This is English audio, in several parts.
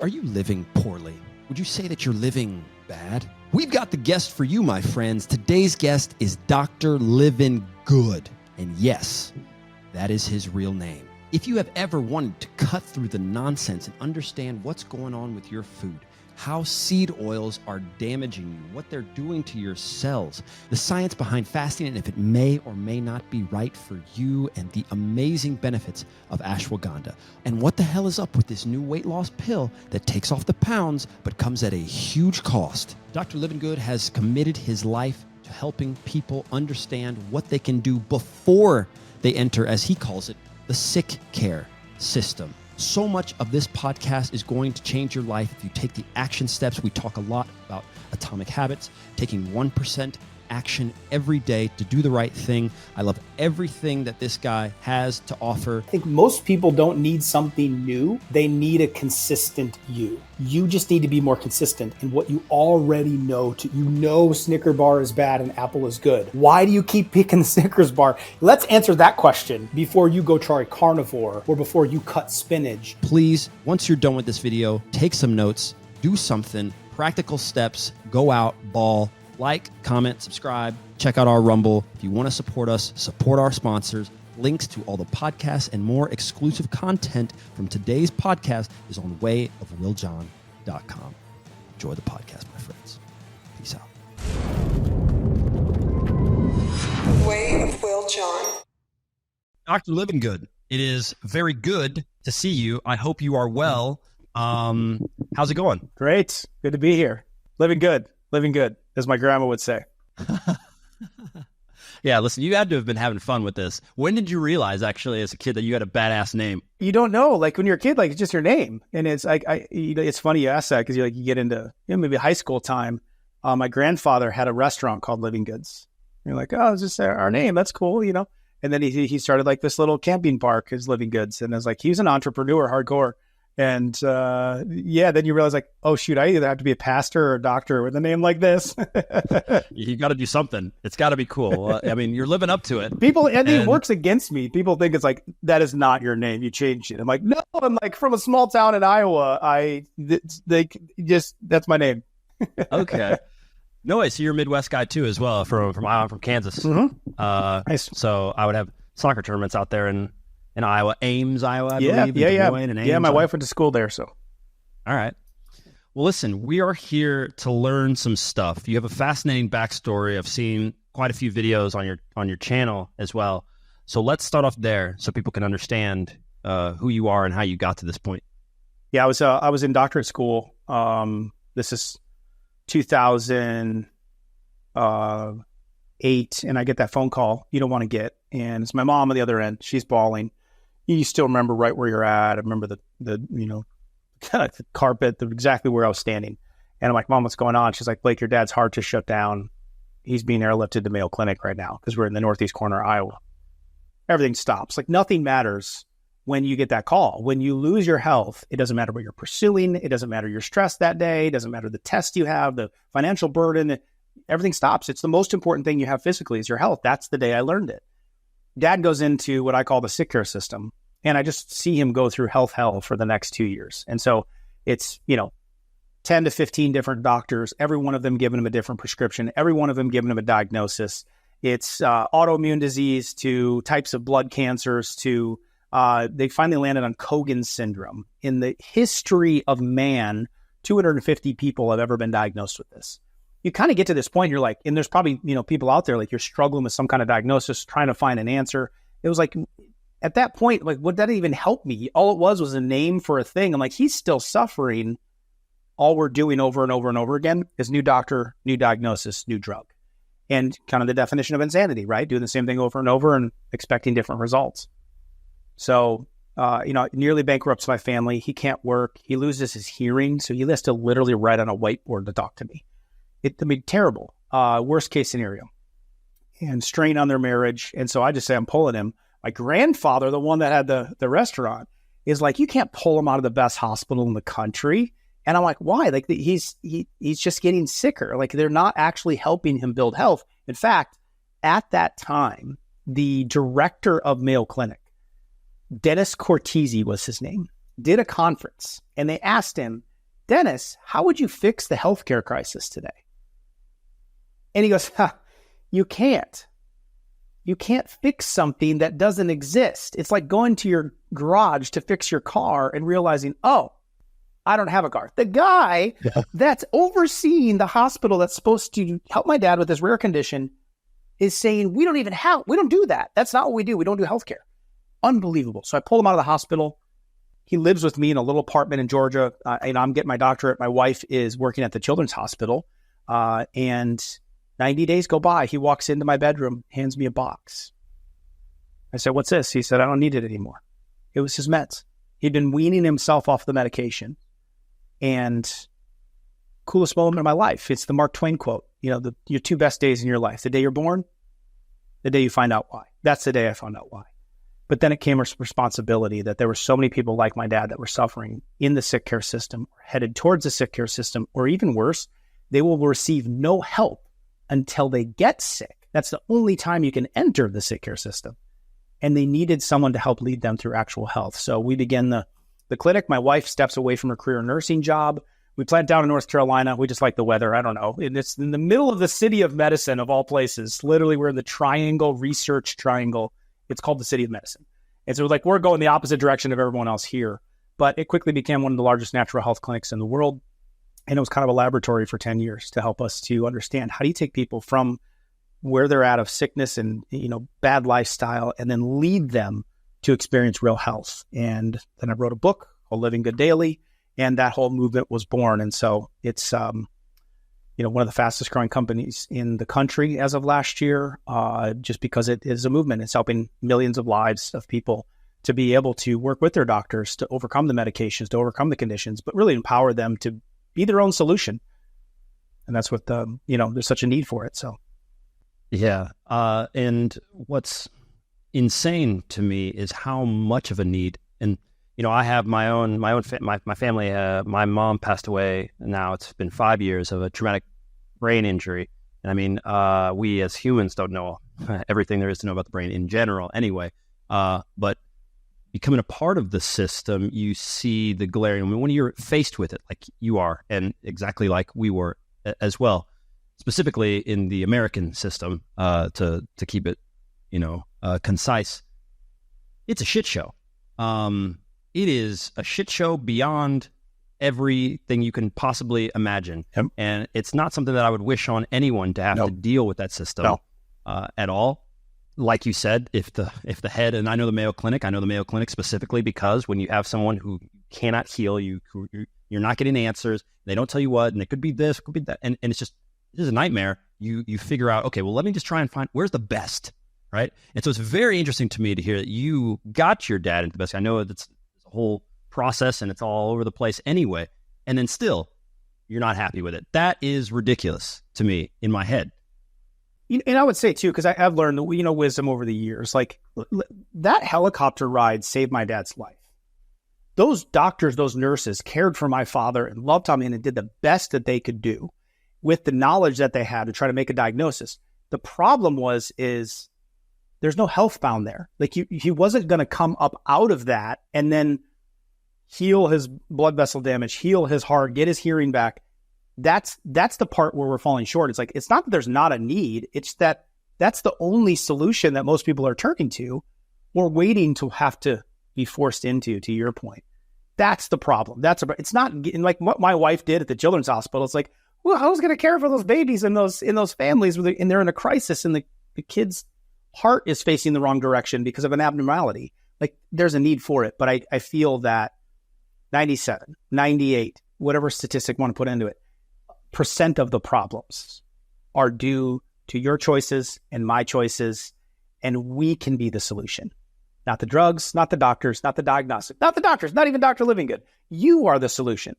Are you living poorly? Would you say that you're living bad? We've got the guest for you, my friends. Today's guest is Dr.Livingood. And yes, that is his real name. If you have ever wanted to cut through the nonsense and understand what's going on with your food, how seed oils are damaging you, what they're doing to your cells, the science behind fasting, and if it may or may not be right for you, and the amazing benefits of ashwagandha. And what the hell is up with this new weight loss pill that takes off the pounds but comes at a huge cost? Dr. Livingood has committed his life to helping people understand what they can do before they enter, as he calls it, the sick care system. So much of this podcast is going to change your life if you take the action steps. We talk a lot about atomic habits, taking 1% action every day to do the right thing. I love everything that this guy has to offer. I think most people don't need something new. They need a consistent you. You just need to be more consistent in what you already know. You know Snickers bar is bad and apple is good. Why do you keep picking the Snickers bar? Let's answer that question before you go try carnivore or before you cut spinach. Please, once you're done with this video, take some notes, do something, practical steps, go out, ball. Like, comment, subscribe, check out our Rumble. If you want to support us, support our sponsors. Links to all the podcasts and more exclusive content from today's podcast is on 𝗦𝗚𝗏𝗂𝗋𝗡.com. Enjoy the podcast, my friends. Peace out. 𝗦𝗚𝗏𝗂𝗋𝗡. Dr. Livingood, it is very good to see you. I hope you are well. How's it going? Great. Good to be here. Living good, as my grandma would say. Yeah, listen, you had to have been having fun with this. When did you realize, actually, as a kid, that you had a badass name? You don't know, like when you're a kid, like it's just your name, and it's like it's funny you ask that because you get into maybe high school time. My grandfather had a restaurant called Livingoods. You're like, oh, it's just our name. That's cool, And then he started like this little camping park, his Livingoods, and I was like, he's an entrepreneur, hardcore. And then you realize like, oh shoot, I either have to be a pastor or a doctor with a name like this. You got to do something. It's got to be cool. I mean, you're living up to it. It works against me. People think it's like, that is not your name. You changed it. I'm like, no, I'm like from a small town in Iowa. That's my name. Okay. No way. So you're a Midwest guy too, as well. From Iowa, from Kansas. Mm-hmm. Nice. So I would have soccer tournaments out there in Iowa, Ames, Iowa, I believe. Yeah, my wife went to school there, so. All right. Well, listen, we are here to learn some stuff. You have a fascinating backstory. I've seen quite a few videos on your channel as well. So let's start off there so people can understand who you are and how you got to this point. Yeah, I was in doctorate school. This is 2008, and I get that phone call you don't want to get, and it's my mom on the other end. She's bawling. You still remember right where you're at. I remember the kind of the carpet, exactly where I was standing. And I'm like, Mom, what's going on? She's like, Blake, your dad's heart just shut down. He's being airlifted to Mayo Clinic right now because we're in the northeast corner of Iowa. Everything stops. Like nothing matters when you get that call. When you lose your health, it doesn't matter what you're pursuing. It doesn't matter your stress that day. It doesn't matter the test you have, the financial burden. Everything stops. It's the most important thing you have physically is your health. That's the day I learned it. Dad goes into what I call the sick care system, and I just see him go through health hell for the next 2 years. And so it's, 10 to 15 different doctors, every one of them giving him a different prescription, every one of them giving him a diagnosis. It's autoimmune disease to types of blood cancers to they finally landed on Jögren's syndrome. In the history of man, 250 people have ever been diagnosed with this. You kind of get to this point, you're like, and there's probably, people out there, like you're struggling with some kind of diagnosis, trying to find an answer. It was like, at that point, like, would that even help me? All it was a name for a thing. I'm like, he's still suffering. All we're doing over and over and over again is new doctor, new diagnosis, new drug. And kind of the definition of insanity, right? Doing the same thing over and over and expecting different results. So, nearly bankrupts my family. He can't work. He loses his hearing. So he has to literally write on a whiteboard to talk to me. Terrible. Worst case scenario. And strain on their marriage. And so I just say I'm pulling him. My grandfather, the one that had the restaurant, is like, you can't pull him out of the best hospital in the country. And I'm like, why? Like he's just getting sicker. Like they're not actually helping him build health. In fact, at that time, the director of Mayo Clinic, Dennis Cortese was his name, did a conference, and they asked him, Dennis, how would you fix the healthcare crisis today? And he goes, you can't. You can't fix something that doesn't exist. It's like going to your garage to fix your car and realizing, oh, I don't have a car. The guy that's overseeing the hospital that's supposed to help my dad with this rare condition is saying, we don't do that. That's not what we do. We don't do healthcare. Unbelievable. So I pulled him out of the hospital. He lives with me in a little apartment in Georgia. I'm getting my doctorate. My wife is working at the Children's Hospital. And 90 days go by. He walks into my bedroom, hands me a box. I said, what's this? He said, I don't need it anymore. It was his meds. He'd been weaning himself off the medication. And coolest moment of my life. It's the Mark Twain quote, your 2 best days in your life. The day you're born, the day you find out why. That's the day I found out why. But then it came a responsibility that there were so many people like my dad that were suffering in the sick care system, or headed towards the sick care system, or even worse, they will receive no help until they get sick. That's the only time you can enter the sick care system. And they needed someone to help lead them through actual health. So we began the clinic. My wife steps away from her career nursing job. We plant down in North Carolina. We just like the weather. I don't know. And it's in the middle of the city of medicine, of all places. Literally, we're in the research triangle. It's called the City of Medicine. And so we're going the opposite direction of everyone else here. But it quickly became one of the largest natural health clinics in the world. And it was kind of a laboratory for 10 years to help us to understand, how do you take people from where they're at of sickness and, bad lifestyle, and then lead them to experience real health. And then I wrote a book called Living Good Daily, and that whole movement was born. And so it's, one of the fastest growing companies in the country as of last year, just because it is a movement. It's helping millions of lives of people to be able to work with their doctors to overcome the medications, to overcome the conditions, but really empower them to be their own solution. And that's what, there's such a need for it. So. Yeah. And what's insane to me is how much of a need. And, I have my family, my mom passed away. Now it's been 5 years of a traumatic brain injury. And I mean, we as humans don't know everything there is to know about the brain in general anyway. But becoming a part of the system, you see the glaring, when you're faced with it, like you are, and exactly like we were as well, specifically in the American system, to keep it, concise, it's a shit show. It is a shit show beyond everything you can possibly imagine. Yep. And it's not something that I would wish on anyone to have to deal with that system at all. Like you said, if the head, and I know the Mayo Clinic specifically because when you have someone who cannot heal you, you're not getting answers, they don't tell you what, and it could be this, could be that, and it's just a nightmare. You figure out, okay, well, let me just try and find where's the best, right? And so it's very interesting to me to hear that you got your dad into the best. I know it's a whole process and it's all over the place anyway, and then still you're not happy with it. That is ridiculous to me in my head. And I would say too, because I've learned wisdom over the years, like that helicopter ride saved my dad's life. Those doctors, those nurses cared for my father and loved him and did the best that they could do with the knowledge that they had to try to make a diagnosis. The problem is there's no health found there. Like he wasn't going to come up out of that and then heal his blood vessel damage, heal his heart, get his hearing back. That's the part where we're falling short. It's like, it's not that there's not a need. It's that that's the only solution that most people are turning to or waiting to have to be forced into, to your point. That's the problem. It's not like what my wife did at the Children's Hospital. It's like, well, who's going to care for those babies in those families and they're in a crisis and the kid's heart is facing the wrong direction because of an abnormality. Like there's a need for it. But I feel that 97, 98, whatever statistic you want to put into it, % of the problems are due to your choices and my choices, and we can be the solution. Not the drugs, not the doctors, not the diagnostic, not the doctors, not even Dr.Livingood. You are the solution.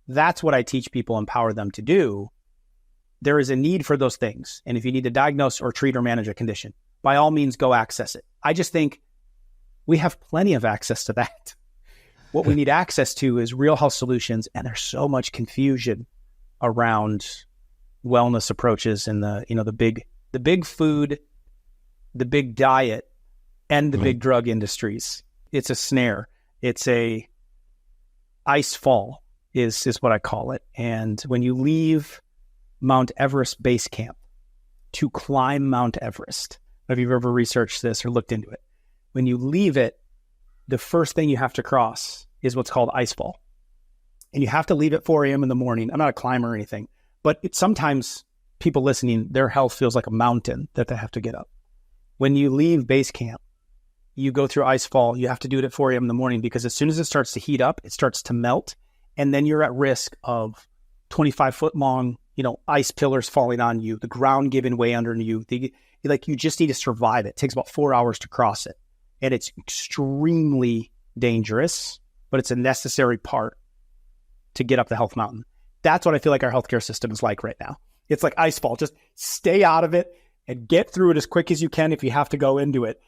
That's what I teach people, empower them to do. There is a need for those things. And if you need to diagnose or treat or manage a condition, by all means, go access it. I just think we have plenty of access to that. What we need access to is real health solutions, and there's so much confusion around wellness approaches and the big food, the big diet, and the big drug industries. It's a snare. It's a ice fall is what I call it. And when you leave Mount Everest base camp to climb Mount Everest, if you've ever researched this or looked into it, when you leave it, the first thing you have to cross is what's called icefall. And you have to leave at 4 a.m. in the morning. I'm not a climber or anything, but sometimes people listening, their health feels like a mountain that they have to get up. When you leave base camp, you go through icefall. You have to do it at 4 a.m. in the morning because as soon as it starts to heat up, it starts to melt. And then you're at risk of 25-foot long, ice pillars falling on you, the ground giving way under you. You just need to survive it. It takes about 4 hours to cross it. And it's extremely dangerous, but it's a necessary part to get up the health mountain. That's what I feel like our healthcare system is like right now. It's like icefall. Just stay out of it and get through it as quick as you can if you have to go into it.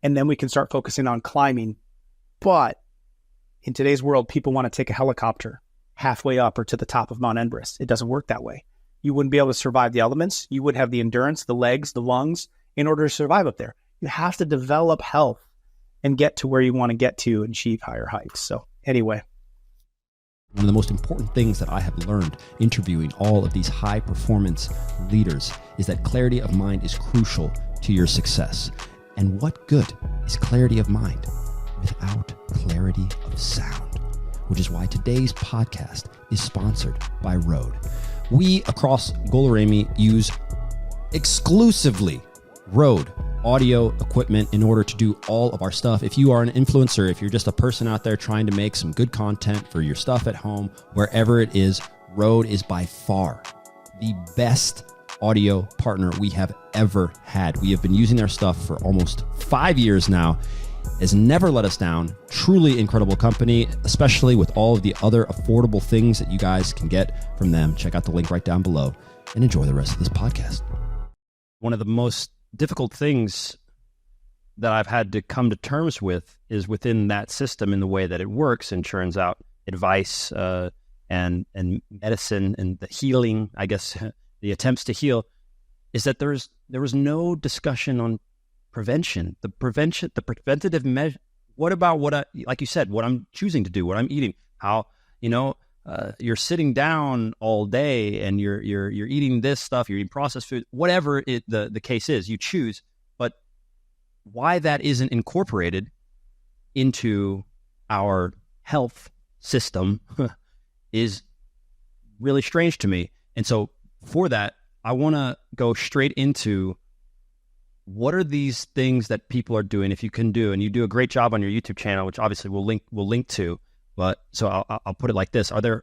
And then we can start focusing on climbing. But in today's world, people want to take a helicopter halfway up or to the top of Mount Everest. It doesn't work that way. You wouldn't be able to survive the elements. You would have the endurance, the legs, the lungs in order to survive up there. You have to develop health and get to where you want to get to and achieve higher heights. So anyway. One of the most important things that I have learned interviewing all of these high performance leaders is that clarity of mind is crucial to your success. And what good is clarity of mind without clarity of sound? Which is why today's podcast is sponsored by Rode. We across 𝗲𝗂𝗰𝗀𝗄𝗏 use exclusively Rode audio equipment in order to do all of our stuff. If you are an influencer, if you're just a person out there trying to make some good content for your stuff at home, wherever it is, Rode is by far the best audio partner we have ever had. We have been using their stuff for almost 5 years now. Has never let us down. Truly incredible company, especially with all of the other affordable things that you guys can get from them. Check out the link right down below and enjoy the rest of this podcast. One of the most difficult things that I've had to come to terms with is within that system in the way that it works and churns out advice and medicine and the healing, I guess, the attempts to heal, is that there was no discussion on prevention, the preventative measure. What about like you said, what I'm choosing to do, what I'm eating, how, you're sitting down all day and you're eating this stuff, you're eating processed food, whatever the case is, you choose. But why that isn't incorporated into our health system is really strange to me. And so for that, I want to go straight into what are these things that people are doing, if you can do, and you do a great job on your YouTube channel, which obviously we'll link to. But so I'll put it like this. Are there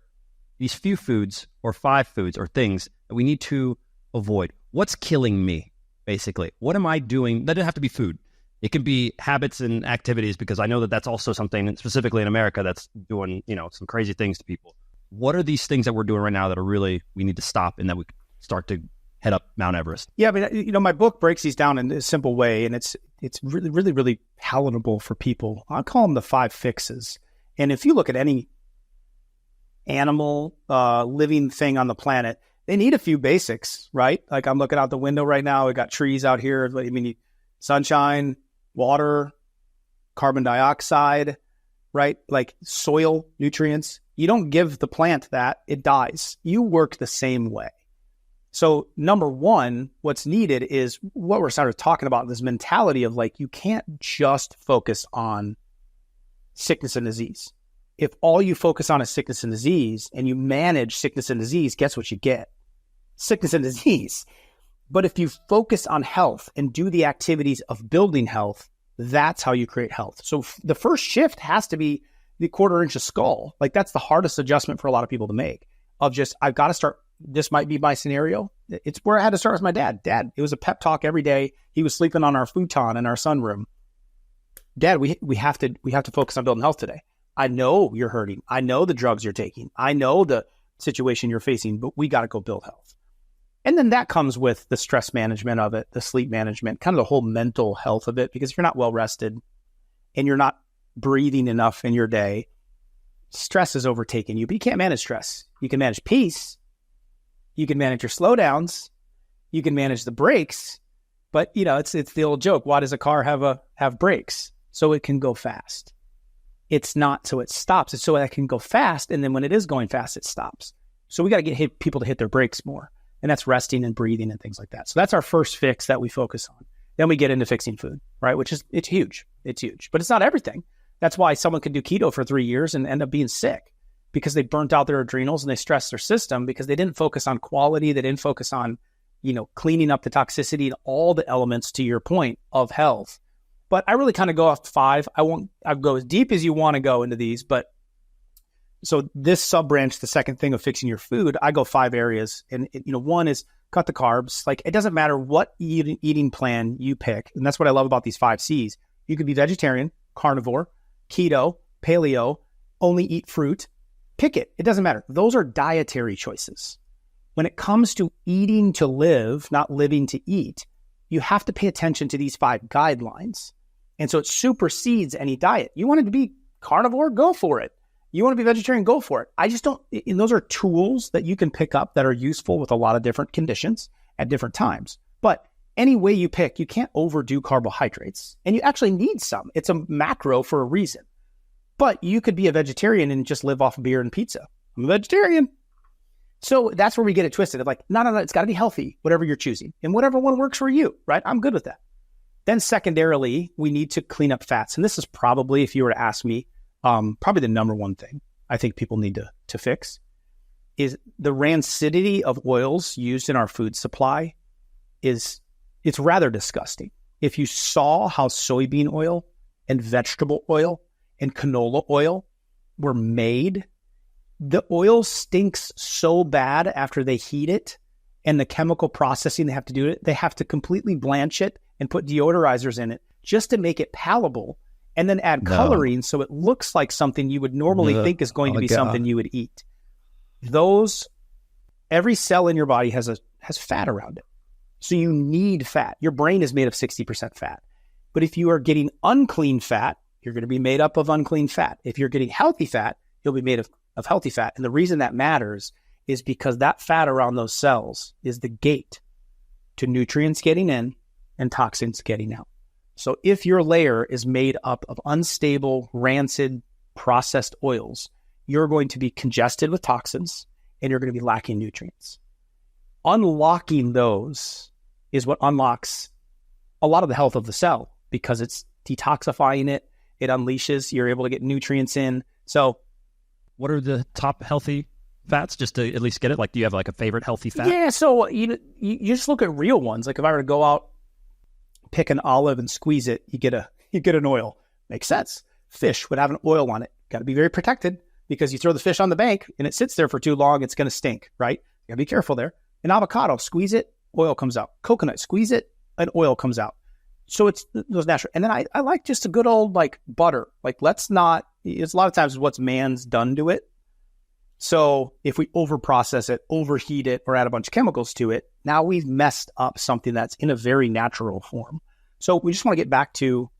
these few foods or 5 foods or things that we need to avoid? What's killing me, basically? What am I doing? That doesn't have to be food. It can be habits and activities, because I know that that's also something, specifically in America, that's doing, some crazy things to people. What are these things that we're doing right now that are really, we need to stop and that we start to head up Mount Everest? Yeah, I mean, my book breaks these down in a simple way, and it's really, really, really palatable for people. I call them the 5 fixes. And if you look at any animal, living thing on the planet, they need a few basics, right? Like I'm looking out the window right now. We got trees out here. I mean, sunshine, water, carbon dioxide, right? Like soil nutrients. You don't give the plant that, it dies. You work the same way. So number one, what's needed is what we're sort of talking about, this mentality of like, you can't just focus on sickness and disease. If all you focus on is sickness and disease and you manage sickness and disease, guess what you get? Sickness and disease. But if you focus on health and do the activities of building health, that's how you create health. So the first shift has to be the 1/4 inch of skull. Like that's the hardest adjustment for a lot of people to make, of just, I've got to start. This might be my scenario. It's where I had to start with my dad. Dad, it was a pep talk every day. He was sleeping on our futon in our sunroom. Dad, we have to focus on building health today. I know you're hurting. I know the drugs you're taking. I know the situation you're facing, but we got to go build health. And then that comes with the stress management of it, the sleep management, kind of the whole mental health of it, because if you're not well rested and you're not breathing enough in your day, stress is overtaking you, but you can't manage stress. You can manage peace. You can manage your slowdowns. You can manage the brakes, but it's the old joke. Why does a car have brakes? So it can go fast. It's not so it stops. It's so that it can go fast. And then when it is going fast, it stops. So we got to get people to hit their brakes more. And that's resting and breathing and things like that. So that's our first fix that we focus on. Then we get into fixing food, right? Which is, it's huge. It's huge, but it's not everything. That's why someone could do keto for 3 years and end up being sick because they burnt out their adrenals and they stressed their system because they didn't focus on quality. They didn't focus on, cleaning up the toxicity and all the elements, to your point, of health. But I really kind of go off 5. I'll go as deep as you want to go into these, but so this sub branch, the second thing of fixing your food, I go 5 areas. And, one is cut the carbs. Like, it doesn't matter what eating plan you pick. And that's what I love about these 5 C's. You could be vegetarian, carnivore, keto, paleo, only eat fruit. Pick it. It doesn't matter. Those are dietary choices. When it comes to eating to live, not living to eat, you have to pay attention to these 5 guidelines. And so it supersedes any diet. You want it to be carnivore? Go for it. You want to be vegetarian? Go for it. I just don't, and those are tools that you can pick up that are useful with a lot of different conditions at different times. But any way you pick, you can't overdo carbohydrates. And you actually need some. It's a macro for a reason. But you could be a vegetarian and just live off beer and pizza. I'm a vegetarian. So that's where we get it twisted. Of like, no, it's got to be healthy, whatever you're choosing. And whatever one works for you, right? I'm good with that. Then secondarily, we need to clean up fats. And this is probably, if you were to ask me, probably the number one thing I think people need to fix is the rancidity of oils used in our food supply. It's rather disgusting. If you saw how soybean oil and vegetable oil and canola oil were made, the oil stinks so bad after they heat it and the chemical processing they have to do it. They have to completely blanch it and put deodorizers in it just to make it palatable, and then add coloring so it looks like something you would normally think is going to be something you would eat. Every cell in your body has fat around it. So you need fat. Your brain is made of 60% fat. But if you are getting unclean fat, you're going to be made up of unclean fat. If you're getting healthy fat, you'll be made of healthy fat. And the reason that matters is because that fat around those cells is the gate to nutrients getting in and toxins getting out. So if your layer is made up of unstable, rancid, processed oils, you're going to be congested with toxins and you're going to be lacking nutrients. Unlocking those is what unlocks a lot of the health of the cell because it's detoxifying it. It unleashes, you're able to get nutrients in. So what are the top healthy fats, just to at least get it? Like, do you have like a favorite healthy fat? Yeah, so you just look at real ones. Like if I were to go out, pick an olive and squeeze it, you get an oil. Makes sense. Fish would have an oil on it. Got to be very protected because you throw the fish on the bank and it sits there for too long, it's going to stink, right? You got to be careful there. An avocado, squeeze it, oil comes out. Coconut, squeeze it, and oil comes out. So it's those natural. And then I like just a good old like butter. Like it's a lot of times what's man's done to it. So if we overprocess it, overheat it, or add a bunch of chemicals to it, now we've messed up something that's in a very natural form. So we just want to get back to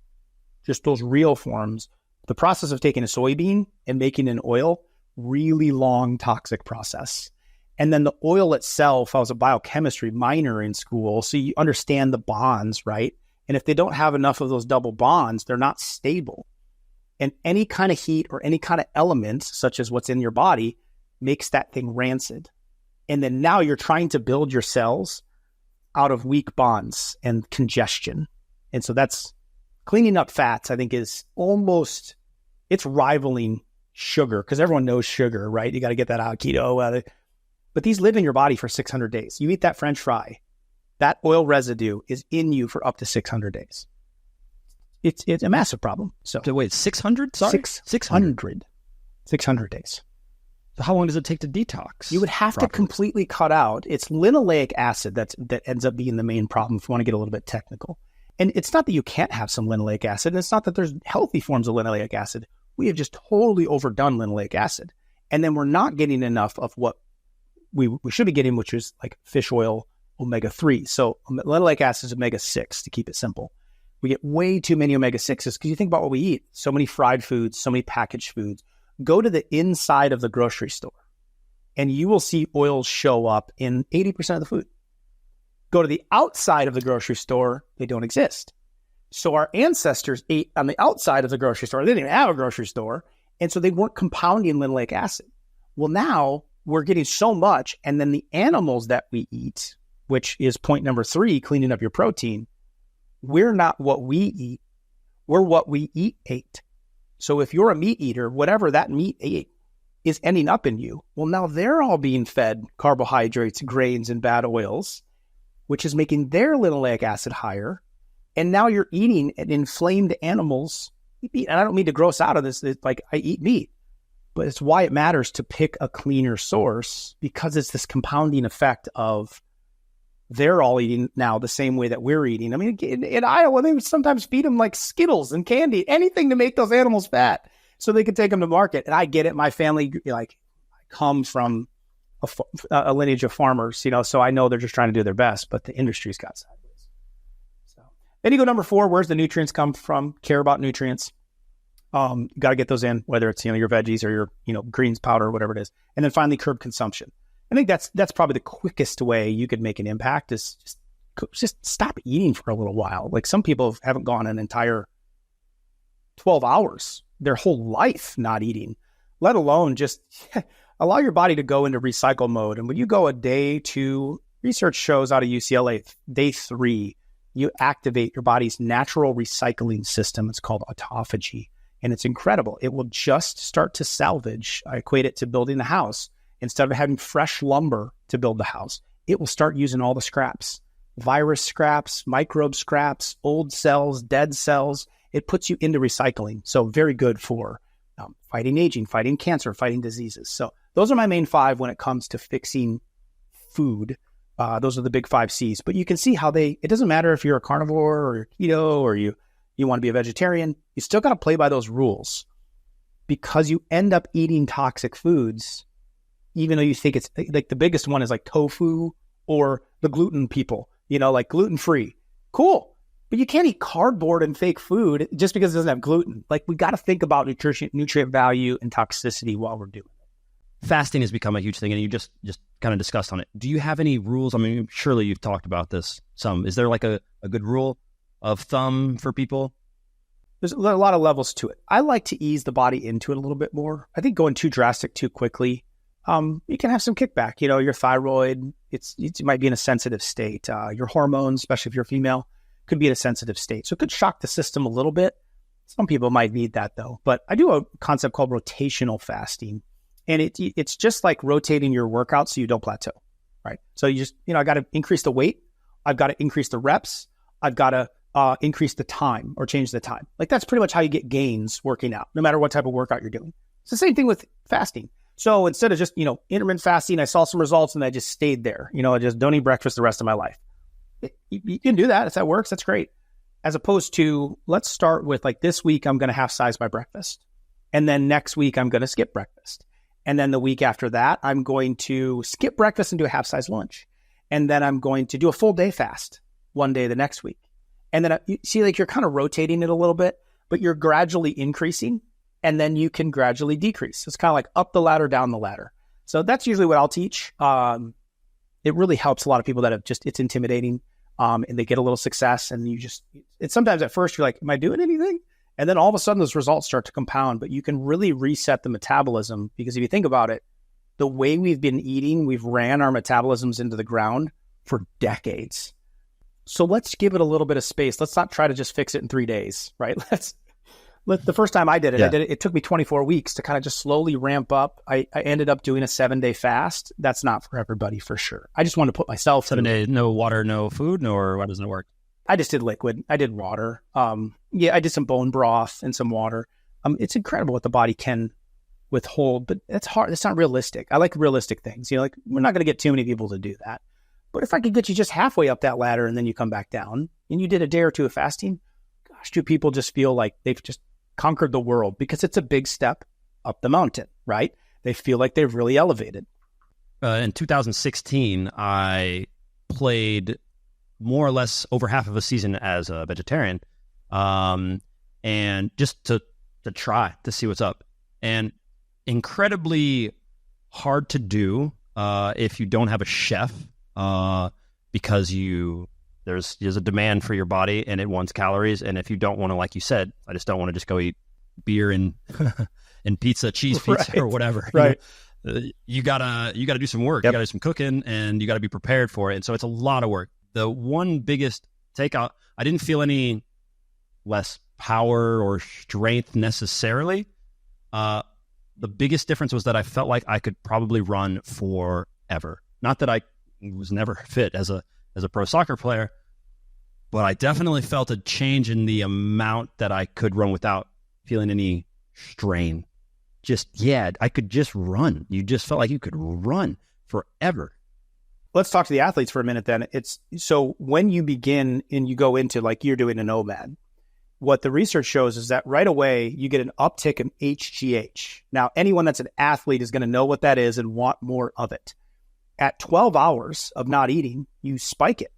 just those real forms. The process of taking a soybean and making an oil, really long, toxic process. And then the oil itself, I was a biochemistry minor in school, so you understand the bonds, right? And if they don't have enough of those double bonds, they're not stable. And any kind of heat or any kind of element, such as what's in your body, makes that thing rancid. And then now you're trying to build your cells out of weak bonds and congestion. And so that's cleaning up fats, I think, is almost, it's rivaling sugar because everyone knows sugar, right? You got to get that out, keto. But these live in your body for 600 days. You eat that French fry, that oil residue is in you for up to 600 days. It's a massive problem. So wait, 600? Sorry? 600 days. So how long does it take to detox? You would have to completely cut out. It's linoleic acid that ends up being the main problem if you want to get a little bit technical. And it's not that you can't have some linoleic acid. And it's not that there's healthy forms of linoleic acid. We have just totally overdone linoleic acid. And then we're not getting enough of what we should be getting, which is like fish oil, omega-3. So linoleic acid is omega-6 to keep it simple. We get way too many omega-6s because you think about what we eat. So many fried foods, so many packaged foods. Go to the inside of the grocery store and you will see oils show up in 80% of the food. Go to the outside of the grocery store, they don't exist. So our ancestors ate on the outside of the grocery store. They didn't even have a grocery store. And so they weren't compounding linoleic acid. Well, now we're getting so much. And then the animals that we eat, which is point number 3, cleaning up your protein, we're not what we eat. We're what we eat ate. So if you're a meat eater, whatever that meat ate is ending up in you. Well, now they're all being fed carbohydrates, grains, and bad oils, which is making their linoleic acid higher. And now you're eating inflamed animals. And I don't mean to gross out of this. It's like I eat meat, but it's why it matters to pick a cleaner source, because it's this compounding effect of they're all eating now the same way that we're eating. I mean, in Iowa, they would sometimes feed them like Skittles and candy, anything to make those animals fat so they could take them to market. And I get it. My family, like, comes from a lineage of farmers, you know, so I know they're just trying to do their best, but the industry's got sideways. Then you go number 4, where's the nutrients come from? Care about nutrients. Got to get those in, whether it's, you know, your veggies or your, you know, greens powder, whatever it is. And then finally, curb consumption. I think that's probably the quickest way you could make an impact is just stop eating for a little while. Like some people haven't gone an entire 12 hours, their whole life not eating, let alone just allow your body to go into recycle mode. And when you go a day 2, research shows out of UCLA, day 3, you activate your body's natural recycling system. It's called autophagy, and it's incredible. It will just start to salvage. I equate it to building a house. Instead of having fresh lumber to build the house, it will start using all the scraps, virus scraps, microbe scraps, old cells, dead cells. It puts you into recycling. So very good for fighting aging, fighting cancer, fighting diseases. So those are my main 5 when it comes to fixing food. Those are the big 5 C's. But you can see how it doesn't matter if you're a carnivore or keto or you want to be a vegetarian, you still got to play by those rules because you end up eating toxic foods, even though you think it's like the biggest one is like tofu or the gluten people, you know, like gluten-free. Cool. But you can't eat cardboard and fake food just because it doesn't have gluten. Like we got to think about nutrient value and toxicity while we're doing it. Fasting has become a huge thing, and you just kind of discussed on it. Do you have any rules? I mean, surely you've talked about this some. Is there like a good rule of thumb for people? There's a lot of levels to it. I like to ease the body into it a little bit more. I think going too drastic too quickly, you can have some kickback. You know, your thyroid, it might be in a sensitive state. Your hormones, especially if you're female, could be in a sensitive state. So it could shock the system a little bit. Some people might need that though. But I do a concept called rotational fasting. And it's just like rotating your workout so you don't plateau, right? So you just, you know, I got to increase the weight. I've got to increase the reps. I've got to increase the time or change the time. Like that's pretty much how you get gains working out, no matter what type of workout you're doing. It's the same thing with fasting. So instead of just, you know, intermittent fasting, I saw some results and I just stayed there. You know, I just don't eat breakfast the rest of my life. You can do that. If that works, that's great. As opposed to, let's start with like this week, I'm going to half size my breakfast. And then next week, I'm going to skip breakfast. And then the week after that, I'm going to skip breakfast and do a half-size lunch. And then I'm going to do a full day fast one day the next week. And then you see, like you're kind of rotating it a little bit, but you're gradually increasing, and then you can gradually decrease. It's kind of like up the ladder, down the ladder. So that's usually what I'll teach. It really helps a lot of people that have it's intimidating, and they get a little success, and it's sometimes at first you're like, am I doing anything? And then all of a sudden those results start to compound, but you can really reset the metabolism because if you think about it, the way we've been eating, we've ran our metabolisms into the ground for decades. So let's give it a little bit of space. Let's not try to just fix it in 3 days, right? The first time I did it, it took me 24 weeks to kind of just slowly ramp up. I ended up doing a 7-day fast. That's not for everybody for sure. I just wanted to put myself 7 days, no water, no food, or why doesn't it work? I just did liquid. I did water. I did some bone broth and some water. It's incredible what the body can withhold, but it's hard. It's not realistic. I like realistic things. You know, like we're not going to get too many people to do that. But if I could get you just halfway up that ladder and then you come back down and you did a day or two of fasting, gosh, do people just feel like they've just conquered the world because it's a big step up the mountain, right? They feel like they've really elevated. In 2016, I played more or less over half of a season as a vegetarian, and just to try to see what's up. And incredibly hard to do if you don't have a chef, because you There's a demand for your body, and it wants calories. And if you don't want to, like you said, I just don't want to just go eat beer and and pizza, cheese pizza, or whatever. Right. You gotta do some work. Yep. You gotta do some cooking, and you gotta be prepared for it. And so it's a lot of work. The one biggest takeout, I didn't feel any less power or strength necessarily. The biggest difference was that I felt like I could probably run forever. Not that I was never fit as a pro soccer player, but I definitely felt a change in the amount that I could run without feeling any strain. I could just run. You just felt like you could run forever. Let's talk to the athletes for a minute then. So when you begin and you go into like you're doing an OMAD, what the research shows is that right away you get an uptick in HGH. Now, anyone that's an athlete is going to know what that is and want more of it. At 12 hours of not eating, you spike it.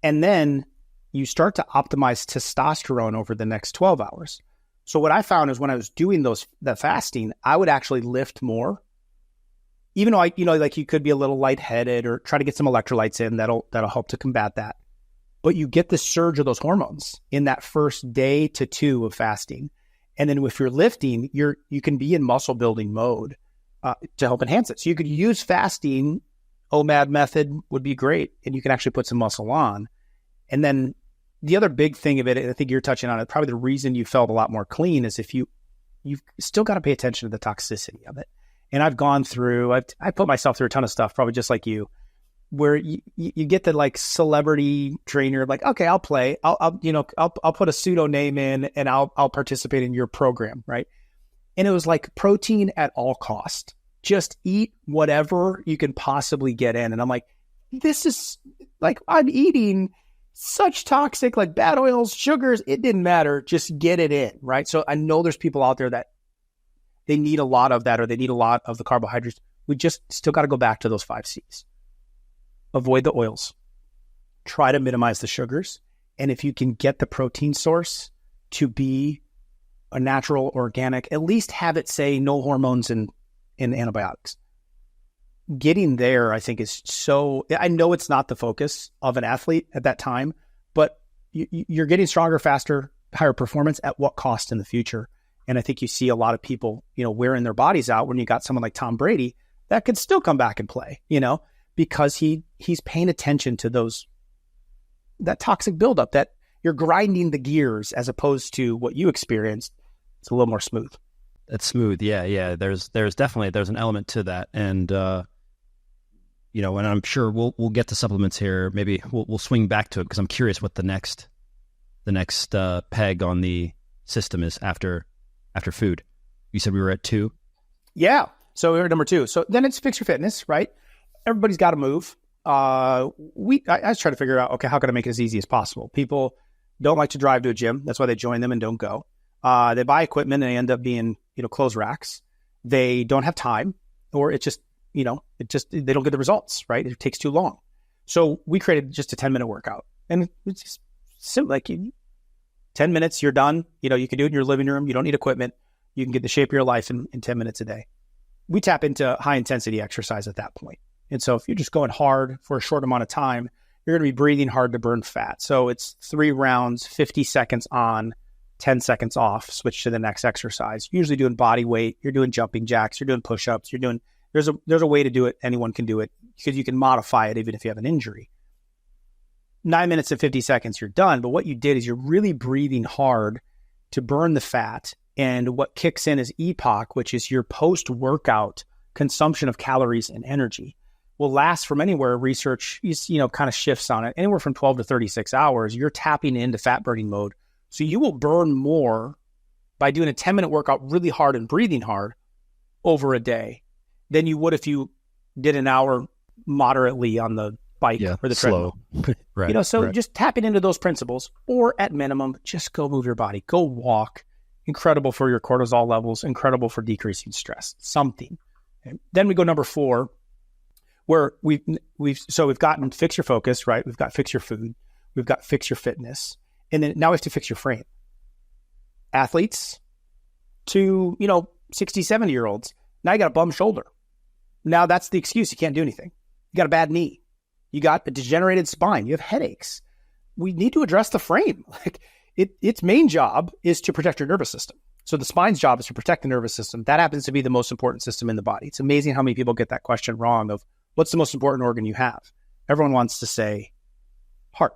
And then you start to optimize testosterone over the next 12 hours. So what I found is when I was doing the fasting, I would actually lift more. Even though you could be a little lightheaded or try to get some electrolytes in, that'll help to combat that. But you get the surge of those hormones in that first day to 2 of fasting. And then if you're lifting, you can be in muscle building mode to help enhance it. So you could use fasting, OMAD method would be great. And you can actually put some muscle on. And then the other big thing of it, and I think you're touching on it, probably the reason you felt a lot more clean is if you've still got to pay attention to the toxicity of it. And I've gone through, I put myself through a ton of stuff, probably just like you, where you get the like celebrity trainer of like, okay, I'll play, I'll put a pseudo name in and I'll participate in your program, right? And it was like protein at all cost. Just eat whatever you can possibly get in. And I'm like, this is like, I'm eating such toxic, like bad oils, sugars, it didn't matter. Just get it in, right? So I know there's people out there that they need a lot of that or they need a lot of the carbohydrates. We just still got to go back to those 5 C's. Avoid the oils. Try to minimize the sugars. And if you can get the protein source to be a natural, organic, at least have it say no hormones and antibiotics. Getting there, I think, is so... I know it's not the focus of an athlete at that time, but you're getting stronger, faster, higher performance at what cost in the future? And I think you see a lot of people, wearing their bodies out when you got someone like Tom Brady that could still come back and play, because he's paying attention to that toxic buildup, that you're grinding the gears as opposed to what you experienced. It's a little more smooth. That's smooth. Yeah. There's definitely an element to that. And, and I'm sure we'll get to supplements here. Maybe we'll swing back to it because I'm curious what the next peg on the system is after food. You said we were at 2. Yeah. So we were at number 2. So then it's fix your fitness, right? Everybody's got to move. I try to figure out, okay, how can I make it as easy as possible? People don't like to drive to a gym. That's why they join them and don't go. They buy equipment and they end up being, clothes racks. They don't have time, or they don't get the results, right? It takes too long. So we created just a 10-minute workout, and it's just simple, like 10 minutes, you're done. You can do it in your living room. You don't need equipment. You can get the shape of your life in 10 minutes a day. We tap into high intensity exercise at that point. And so if you're just going hard for a short amount of time, you're going to be breathing hard to burn fat. So it's 3 rounds, 50 seconds on, 10 seconds off, switch to the next exercise. Usually doing body weight, you're doing jumping jacks, you're doing push-ups, there's a way to do it. Anyone can do it because you can modify it even if you have an injury. 9 minutes and 50 seconds, you're done. But what you did is you're really breathing hard to burn the fat. And what kicks in is EPOC, which is your post-workout consumption of calories and energy. Will last from anywhere, research is, kind of shifts on it, anywhere from 12 to 36 hours. You're tapping into fat burning mode. So you will burn more by doing a 10-minute workout really hard and breathing hard over a day than you would if you did an hour moderately on the bike or the treadmill. Right. Right. Just tapping into those principles, or at minimum, just go move your body, go walk. Incredible for your cortisol levels, incredible for decreasing stress, something. Okay. Then we go number 4, where we've gotten fix your focus, right? We've got fix your food. We've got fix your fitness. And then now we have to fix your frame. Athletes to, 60, 70-year-olds. Now you got a bum shoulder. Now that's the excuse. You can't do anything. You got a bad knee. You got a degenerated spine. You have headaches. we need to address the frame. Like its main job is to protect your nervous system. So the spine's job is to protect the nervous system. That happens to be the most important system in the body. It's amazing how many people get that question wrong of what's the most important organ you have? Everyone wants to say heart.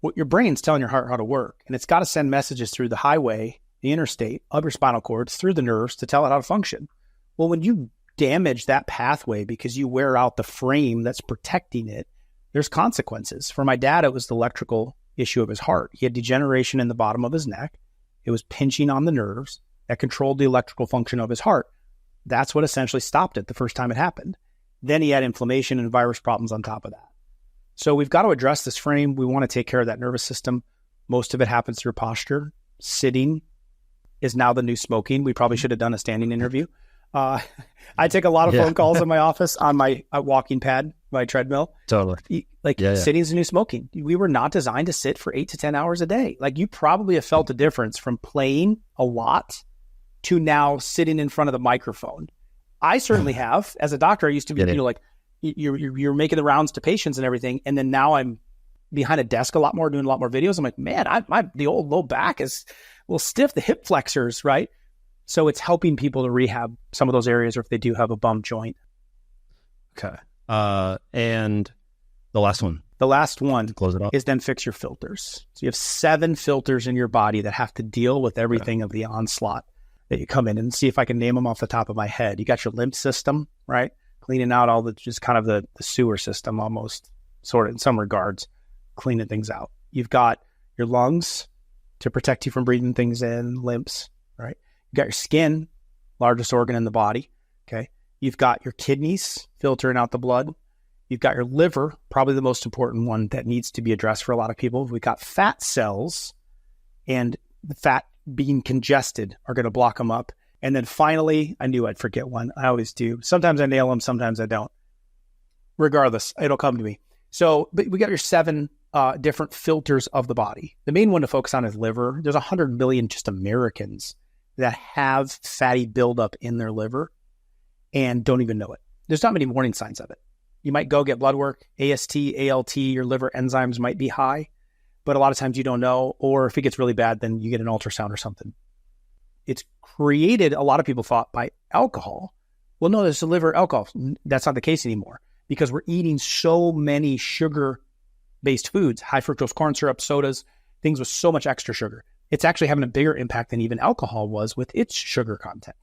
What your brain's telling your heart how to work, and it's got to send messages through the highway, the interstate of your spinal cords, through the nerves to tell it how to function. Well, when you damage that pathway because you wear out the frame that's protecting it, there's consequences. For my dad, it was the electrical issue of his heart. He had degeneration in the bottom of his neck. It was pinching on the nerves that controlled the electrical function of his heart. That's what essentially stopped it the first time it happened. Then he had inflammation and virus problems on top of that. So we've got to address this frame. We want to take care of that nervous system. Most of it happens through posture. Sitting is now the new smoking. We probably should have done a standing interview. I take a lot of phone calls in my office on my walking pad, my treadmill. Totally. Sitting is the new smoking. We were not designed to sit for 8 to 10 hours a day. Like you probably have felt a difference from playing a lot to now sitting in front of the microphone. I certainly have. As a doctor, I used to be, you're making the rounds to patients and everything. And then now I'm behind a desk a lot more, doing a lot more videos. I'm like, man, the old low back is a little stiff, the hip flexors, right? So it's helping people to rehab some of those areas, or if they do have a bum joint. Okay. And the last one. The last one to close it up is then fix your filters. So you have 7 filters in your body that have to deal with everything of the onslaught that you come in, and see if I can name them off the top of my head. You got your lymph system, right? Cleaning out all the, just kind of the sewer system almost, sort of in some regards, cleaning things out. You've got your lungs to protect you from breathing things in, lymphs, right? You got your skin, largest organ in the body, okay? You've got your kidneys filtering out the blood. You've got your liver, probably the most important one that needs to be addressed for a lot of people. We've got fat cells, and the fat being congested are going to block them up. And then finally, I knew I'd forget one. I always do. Sometimes I nail them, sometimes I don't. Regardless, it'll come to me. So, but we got your 7 different filters of the body. The main one to focus on is liver. There's 100 million just Americans that have fatty buildup in their liver and don't even know it. There's not many warning signs of it. You might go get blood work, AST, ALT, your liver enzymes might be high, but a lot of times you don't know, or if it gets really bad, then you get an ultrasound or something. It's created, a lot of people thought, by alcohol. Well, no, there's a liver alcohol. That's not the case anymore because we're eating so many sugar-based foods, high fructose corn syrup, sodas, things with so much extra sugar. It's actually having a bigger impact than even alcohol was with its sugar content.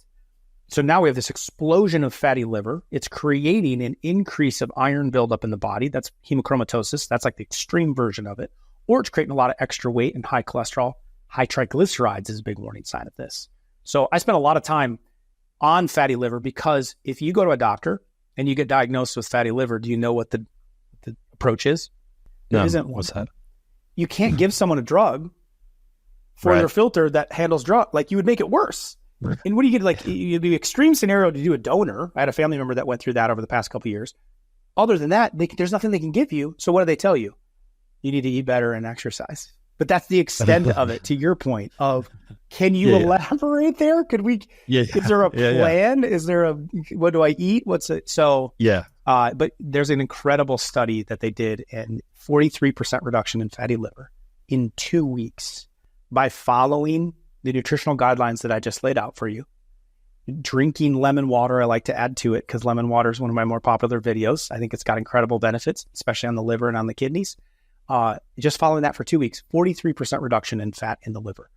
So now we have this explosion of fatty liver. It's creating an increase of iron buildup in the body. That's hemochromatosis. That's like the extreme version of it. Or it's creating a lot of extra weight and high cholesterol. High triglycerides is a big warning sign of this. So I spent a lot of time on fatty liver because if you go to a doctor and you get diagnosed with fatty liver, do you know what the approach is? No, it isn't one. What's that? You can't give someone a drug for their filter that handles drug. Like you would make it worse. And what do you get? Like it'd be an extreme scenario to do a donor. I had a family member that went through that over the past couple of years. Other than that, there's nothing they can give you. So what do they tell you? You need to eat better and exercise. But that's the extent of it, to your point of, can you elaborate there? Could we, is there a plan? Is there what do I eat? What's it? So, but there's an incredible study that they did, and 43% reduction in fatty liver in 2 weeks by following the nutritional guidelines that I just laid out for you. Drinking lemon water, I like to add to it because lemon water is one of my more popular videos. I think it's got incredible benefits, especially on the liver and on the kidneys. Just following that for 2 weeks, 43% reduction in fat in the liver.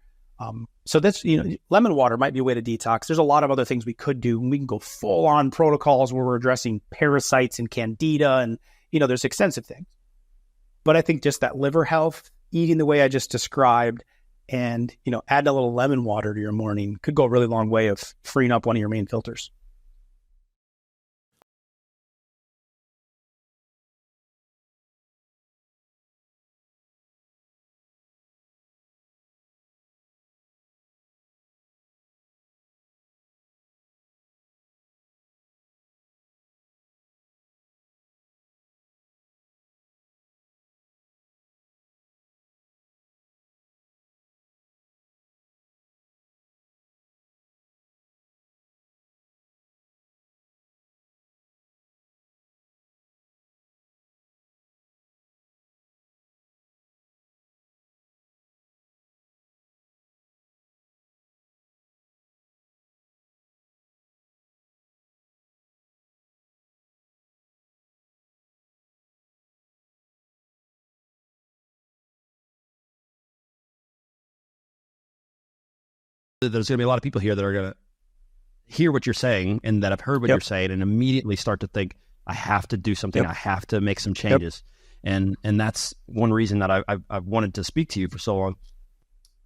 So that's, lemon water might be a way to detox. There's a lot of other things we could do. We can go full on protocols where we're addressing parasites and candida and, there's extensive things. But I think just that liver health, eating the way I just described, and, add a little lemon water to your morning could go a really long way of freeing up one of your main filters. There's going to be a lot of people here that are going to hear what you're saying and that have heard what you're saying and immediately start to think, I have to do something. I have to make some changes. And that's one reason that I've wanted to speak to you for so long.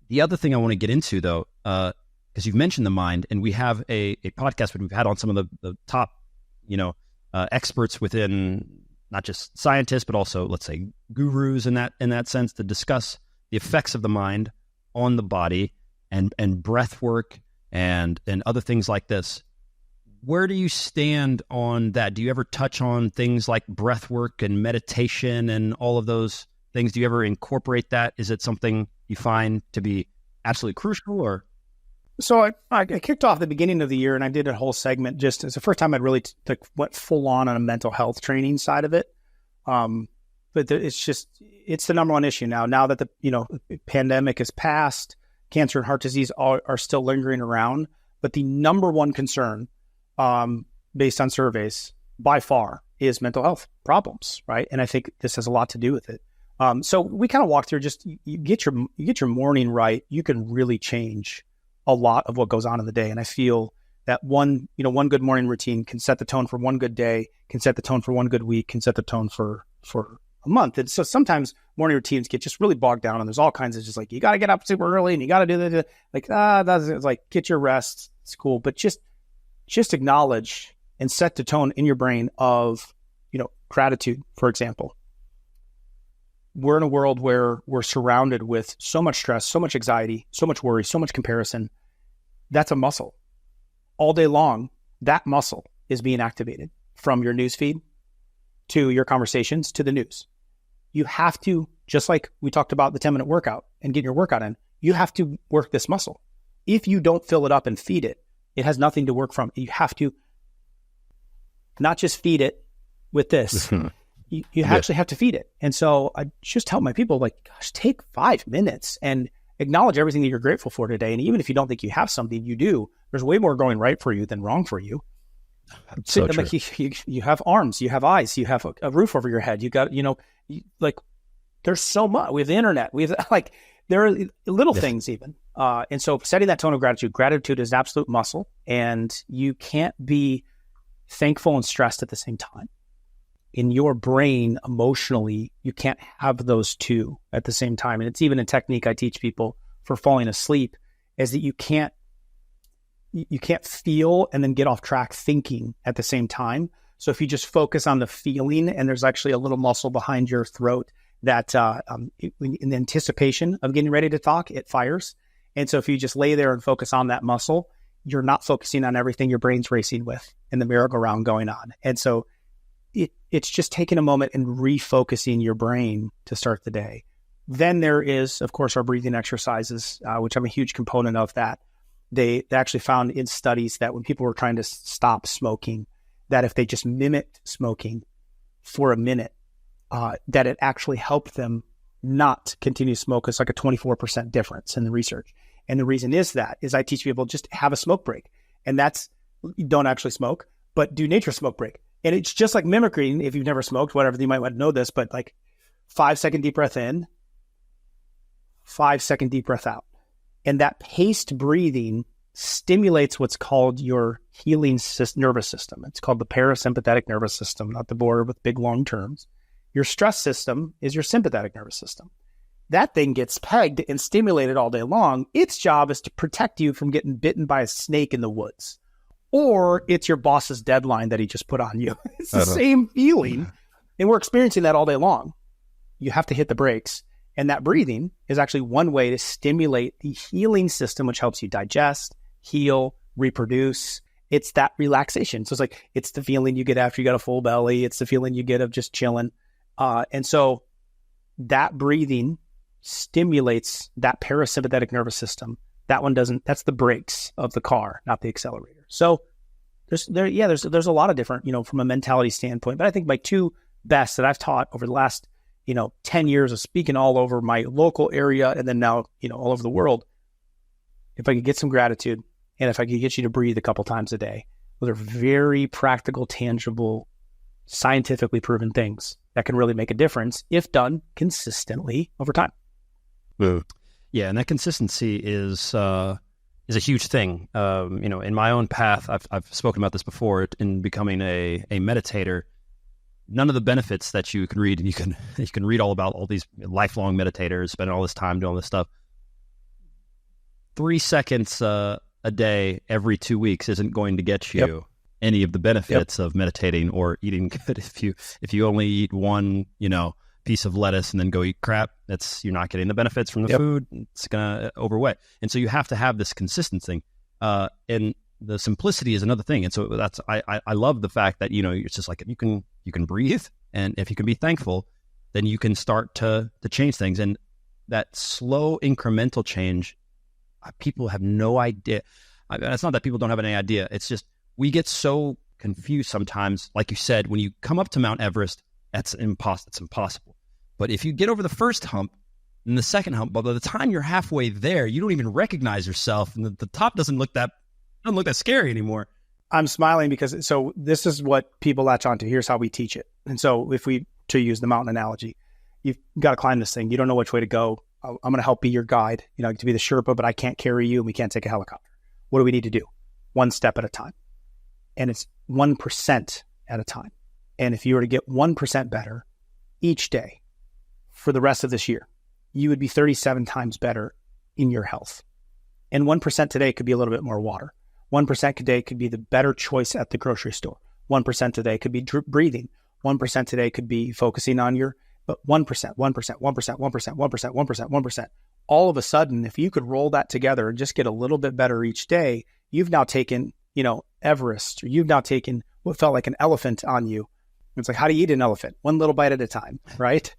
The other thing I want to get into, though, because you've mentioned the mind, and we have a podcast that we've had on some of the top, experts within not just scientists, but also, let's say, gurus in that sense, to discuss the effects of the mind on the body and breath work and other things like this. Where do you stand on that? Do you ever touch on things like breath work and meditation and all of those things? Do you ever incorporate that? Is it something you find to be absolutely crucial? Or so I kicked off the beginning of the year and I did a whole segment. Just it's the first time I'd really went full on a mental health training side of it. But it's the number one issue now. Now that the pandemic is past, cancer and heart disease are still lingering around. But the number one concern, based on surveys, by far, is mental health problems, right? And I think this has a lot to do with it. So we kind of walk through, just you get your morning right, you can really change a lot of what goes on in the day. And I feel that one good morning routine can set the tone for one good day, can set the tone for one good week, can set the tone for a month. And so sometimes morning routines get just really bogged down, and there's all kinds of just like, you got to get up super early and you got to do that. It's like, get your rest. It's cool. But just acknowledge and set the tone in your brain of, gratitude, for example. We're in a world where we're surrounded with so much stress, so much anxiety, so much worry, so much comparison. That's a muscle. All day long, that muscle is being activated from your news feed to your conversations to the news. You have to, just like we talked about the 10-minute workout and getting your workout in, you have to work this muscle. If you don't fill it up and feed it, it has nothing to work from. You have to not just feed it with this. You actually have to feed it. And so I just tell my people, gosh, take 5 minutes and acknowledge everything that you're grateful for today. And even if you don't think you have something, you do. There's way more going right for you than wrong for you. So you have arms, you have eyes, you have a roof over your head. You got, there's so much. We have the internet. We have there are little things even. And so setting that tone of gratitude is an absolute muscle, and you can't be thankful and stressed at the same time. In your brain, emotionally, you can't have those two at the same time. And it's even a technique I teach people for falling asleep, is that you can't feel and then get off track thinking at the same time. So if you just focus on the feeling, and there's actually a little muscle behind your throat that in anticipation of getting ready to talk, it fires. And so if you just lay there and focus on that muscle, you're not focusing on everything your brain's racing with and the merry-go-round going on. And so it's just taking a moment and refocusing your brain to start the day. Then there is, of course, our breathing exercises, which I'm a huge component of that. They actually found in studies that when people were trying to stop smoking, that if they just mimicked smoking for a minute, that it actually helped them not continue to smoke. It's like a 24% difference in the research. And the reason is I teach people just have a smoke break. And that's, you don't actually smoke, but do nature smoke break. And it's just like mimicry. If you've never smoked, whatever, you might want to know this, but 5-second deep breath in, 5-second deep breath out. And that paced breathing stimulates what's called your healing nervous system. It's called the parasympathetic nervous system, not the border with big long terms. Your stress system is your sympathetic nervous system. That thing gets pegged and stimulated all day long. Its job is to protect you from getting bitten by a snake in the woods. Or it's your boss's deadline that he just put on you. It's the same feeling. And we're experiencing that all day long. You have to hit the brakes. And that breathing is actually one way to stimulate the healing system, which helps you digest, heal, reproduce. It's that relaxation. So it's the feeling you get after you got a full belly. It's the feeling you get of just chilling. And so that breathing stimulates that parasympathetic nervous system. That one doesn't. That's the brakes of the car, not the accelerator. So there's a lot of different, from a mentality standpoint. But I think my two best that I've taught over the last 10 years of speaking all over my local area and then now, all over the world, if I could get some gratitude and if I could get you to breathe a couple times a day, those are very practical, tangible, scientifically proven things that can really make a difference if done consistently over time. Yeah, and that consistency is is a huge thing. In my own path, I've spoken about this before in becoming a meditator. None of the benefits that you can read, and you can read all about all these lifelong meditators spending all this time doing all this stuff. 3 seconds a day every 2 weeks isn't going to get you any of the benefits of meditating or eating good. If you only eat one, piece of lettuce and then go eat crap, you're not getting the benefits from the food. It's gonna overweigh. And so you have to have this consistency. And the simplicity is another thing. And so that's I love the fact that it's just like you can breathe, and if you can be thankful, then you can start to change things. And that slow incremental change, people have no idea. It's not that people don't have any idea. It's just we get so confused sometimes. Like you said, when you come up to Mount Everest, it's impossible. But if you get over the first hump and the second hump, by the time you're halfway there, you don't even recognize yourself, and the top doesn't look that scary anymore. I'm smiling because this is what people latch onto. Here's how we teach it. And so to use the mountain analogy, you've got to climb this thing. You don't know which way to go. I'm going to help be your guide, to be the Sherpa, but I can't carry you and we can't take a helicopter. What do we need to do? One step at a time. And it's 1% at a time. And if you were to get 1% better each day for the rest of this year, you would be 37 times better in your health. And 1% today could be a little bit more water. 1% today could be the better choice at the grocery store. 1% today could be breathing. 1% today could be focusing on but 1%, 1%. All of a sudden, if you could roll that together and just get a little bit better each day, you've now taken, Everest, or you've now taken what felt like an elephant on you. It's like, how do you eat an elephant? One little bite at a time, right?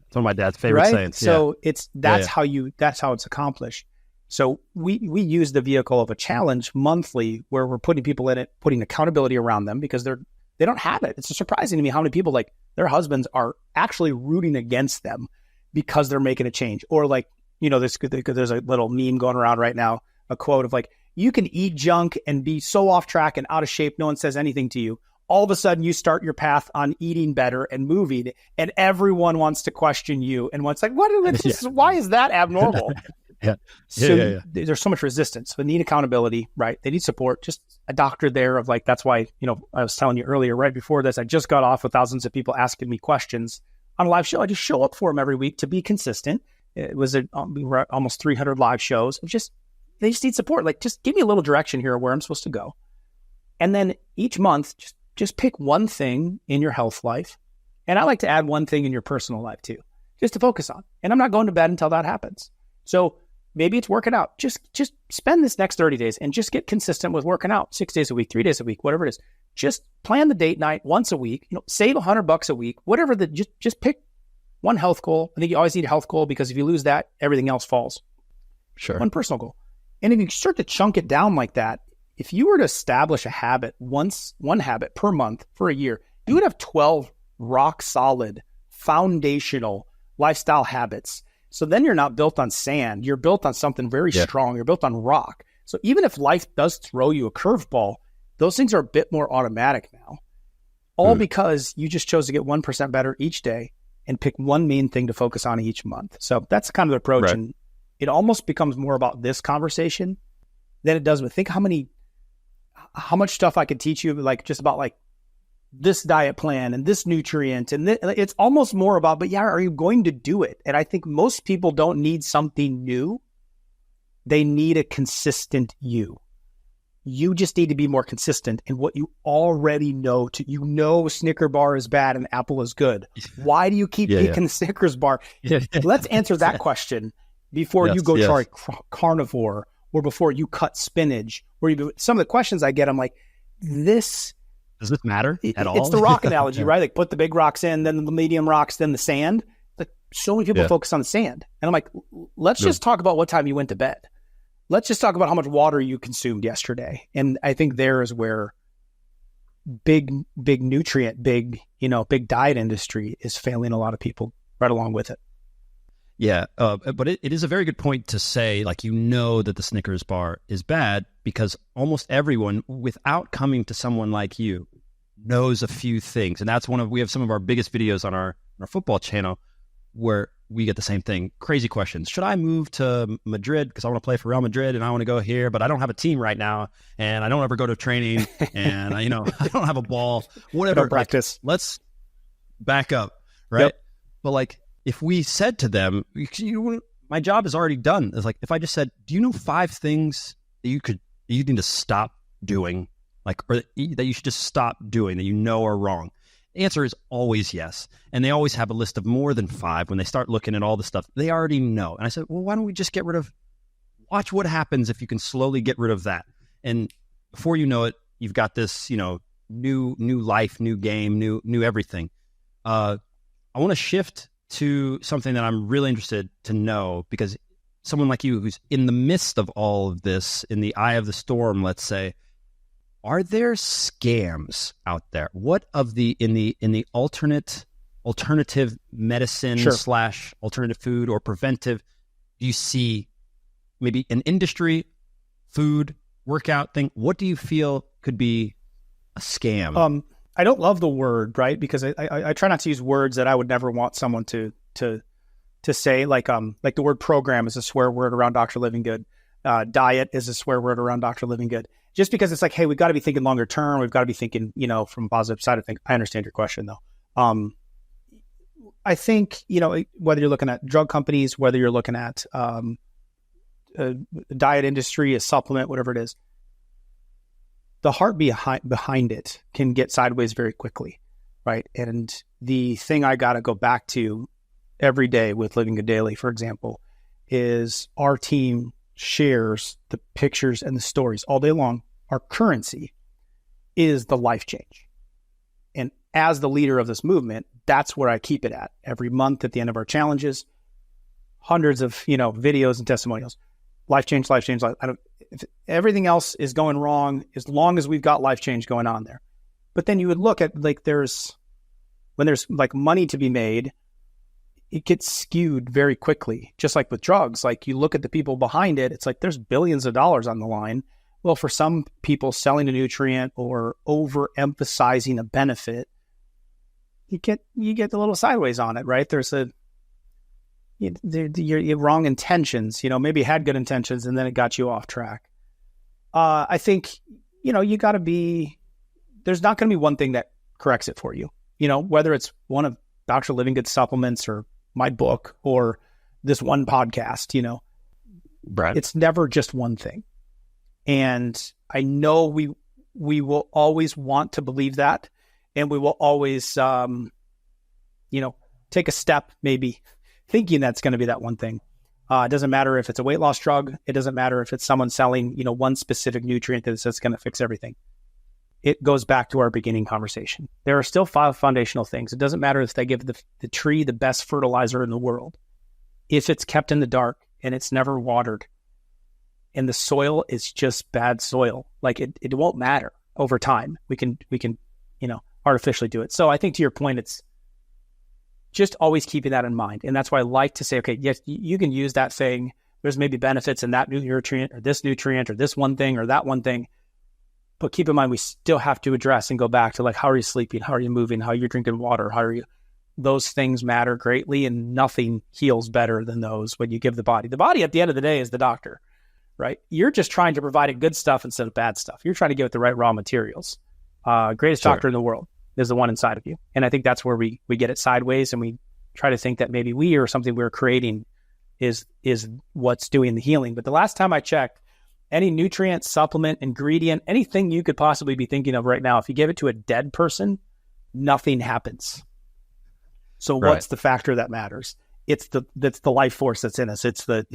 It's one of my dad's favorite sayings. So that's how it's accomplished. So we use the vehicle of a challenge monthly where we're putting people in it, putting accountability around them because they don't have it. It's surprising to me how many people, like, their husbands are actually rooting against them because they're making a change. Or like, there's a little meme going around right now, a quote of like, you can eat junk and be so off track and out of shape, no one says anything to you. All of a sudden you start your path on eating better and moving, and everyone wants to question you. And what's like, why is that abnormal? There's so much resistance. They need accountability, right? They need support. Just a doctor there of like, that's why, I was telling you earlier, right before this, I just got off with thousands of people asking me questions on a live show. I just show up for them every week to be consistent. It was we were at almost 300 live shows. They just need support. Like, just give me a little direction here of where I'm supposed to go. And then each month, just pick one thing in your health life. And I like to add one thing in your personal life too, just to focus on. And I'm not going to bed until that happens. So maybe it's working out. Just spend this next 30 days and just get consistent with working out 6 days a week, 3 days a week, whatever it is. Just plan the date night once a week, save $100 a week, whatever just pick one health goal. I think you always need a health goal because if you lose that, everything else falls. Sure. One personal goal. And if you start to chunk it down like that, if you were to establish a habit, one habit per month for a year, you would have 12 rock solid, foundational lifestyle habits. So then you're not built on sand. You're built on something very strong. You're built on rock. So even if life does throw you a curveball, those things are a bit more automatic now. All because you just chose to get 1% better each day and pick one main thing to focus on each month. So that's kind of the approach. Right. And it almost becomes more about this conversation than it does with think how much stuff I could teach you, like just about like this diet plan and this nutrient. And it's almost more about, but are you going to do it? And I think most people don't need something new. They need a consistent you. You just need to be more consistent in what you already know. Snicker bar is bad and apple is good. Why do you keep picking the Snickers bar? Let's answer that question before you go try carnivore or before you cut spinach. Some of the questions I get, I'm like, does this matter at all? It's the rock analogy, right? Like put the big rocks in, then the medium rocks, then the sand. Like so many people focus on the sand. And I'm like, let's just talk about what time you went to bed. Let's just talk about how much water you consumed yesterday. And I think there is where big nutrient, big diet industry is failing a lot of people right along with it. Yeah, but it is a very good point to say, like, that the Snickers bar is bad because almost everyone, without coming to someone like you, knows a few things. And that's we have some of our biggest videos on our football channel where we get the same thing. Crazy questions. Should I move to Madrid because I want to play for Real Madrid and I want to go here, but I don't have a team right now and I don't ever go to training and I don't have a ball, whatever. Don't practice. Like, let's back up, right? Yep. But like, if we said to them, my job is already done. It's like, if I just said, do you know 5 things that you need to stop doing, like, or that you should just stop doing that are wrong? The answer is always yes. And they always have a list of more than 5 when they start looking at all the stuff they already know. And I said, well, why don't we just watch what happens if you can slowly get rid of that. And before you know it, you've got this, new life, new game, new everything. I want to shift to something that I'm really interested to know, because someone like you who's in the midst of all of this, in the eye of the storm, let's say, are there scams out there? What of in the alternative medicine / alternative food or preventive, do you see maybe an industry, food, workout thing? What do you feel could be a scam? I don't love the word, right? Because I try not to use words that I would never want someone to say, like the word program is a swear word around Dr.Livingood. Diet is a swear word around Dr.Livingood. Just because it's like, hey, we've got to be thinking longer term. We've got to be thinking, from a positive side of things. I understand your question though. I think, whether you're looking at drug companies, whether you're looking at a diet industry, a supplement, whatever it is, the heart behind it can get sideways very quickly, right? And the thing I got to go back to every day with Living Good Daily, for example, is our team shares the pictures and the stories all day long. Our currency is the life change. And as the leader of this movement, that's where I keep it at. Every month at the end of our challenges, hundreds of, videos and testimonials. Life change, life change. If everything else is going wrong, as long as we've got life change going on there. But then you would look at, like, when there's like money to be made, it gets skewed very quickly. Just like with drugs, like you look at the people behind it, it's like there's billions of dollars on the line. Well, for some people, selling a nutrient or overemphasizing a benefit, you get a little sideways on it, right? There's your wrong intentions, maybe had good intentions and then it got you off track. I think, you got to there's not going to be one thing that corrects it for you, whether it's one of Dr. Livingood's supplements or my book or this one podcast, Brad. It's never just one thing. And I know we will always want to believe that. And we will always, take a step, maybe thinking that's going to be that one thing. It doesn't matter if it's a weight loss drug. It doesn't matter if it's someone selling, one specific nutrient that's going to fix everything. It goes back to our beginning conversation. There are still 5 foundational things. It doesn't matter if they give the tree the best fertilizer in the world. If it's kept in the dark and it's never watered and the soil is just bad soil, like it won't matter over time. We can, artificially do it. So I think to your point, it's just always keeping that in mind. And that's why I like to say, okay, yes, you can use that thing. There's maybe benefits in that nutrient or this one thing or that one thing. But keep in mind, we still have to address and go back to, like, how are you sleeping? How are you moving? How are you drinking water? Those things matter greatly, and nothing heals better than those when you give the body. The body at the end of the day is the doctor, right? You're just trying to provide it good stuff instead of bad stuff. You're trying to give it the right raw materials. Greatest doctor in the world is the one inside of you. And I think that's where we get it sideways, and we try to think that maybe we or something we're creating is what's doing the healing. But the last time I checked, any nutrient, supplement, ingredient, anything you could possibly be thinking of right now, if you give it to a dead person, nothing happens. So what's the factor that matters? It's the life force that's in us. It's the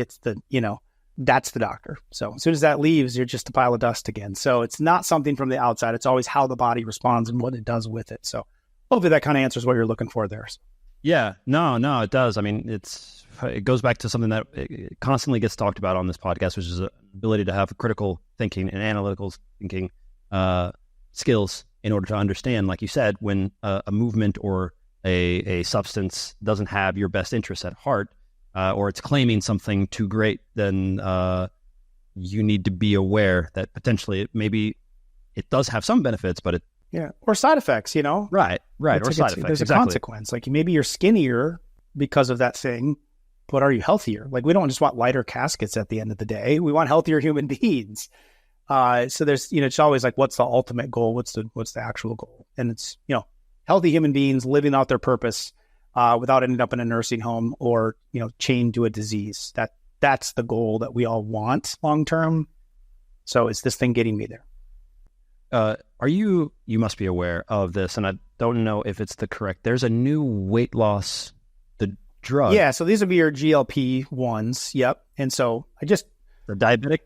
that's the doctor. So as soon as that leaves, you're just a pile of dust again. So it's not something from the outside. It's always how the body responds and what it does with it. So hopefully that kind of answers what you're looking for there. Yeah, no, it does. I mean, it goes back to something that constantly gets talked about on this podcast, which is the ability to have critical thinking and analytical thinking skills in order to understand, like you said, when a movement or a substance doesn't have your best interests at heart, or it's claiming something too great, then you need to be aware that potentially maybe it does have some benefits, but or side effects, Right. Or side effects. There's a consequence. Like maybe you're skinnier because of that thing, but are you healthier? Like, we don't just want lighter caskets at the end of the day. We want healthier human beings. So there's, it's always like, what's the ultimate goal? What's the actual goal? And it's, healthy human beings living out their purpose without ending up in a nursing home or, chained to a disease. That's the goal that we all want long-term. So is this thing getting me there? You must be aware of this, and I don't know if it's the correct, there's a new weight loss, the drug. Yeah. So these would be your GLP-1s. Yep. And so the diabetic?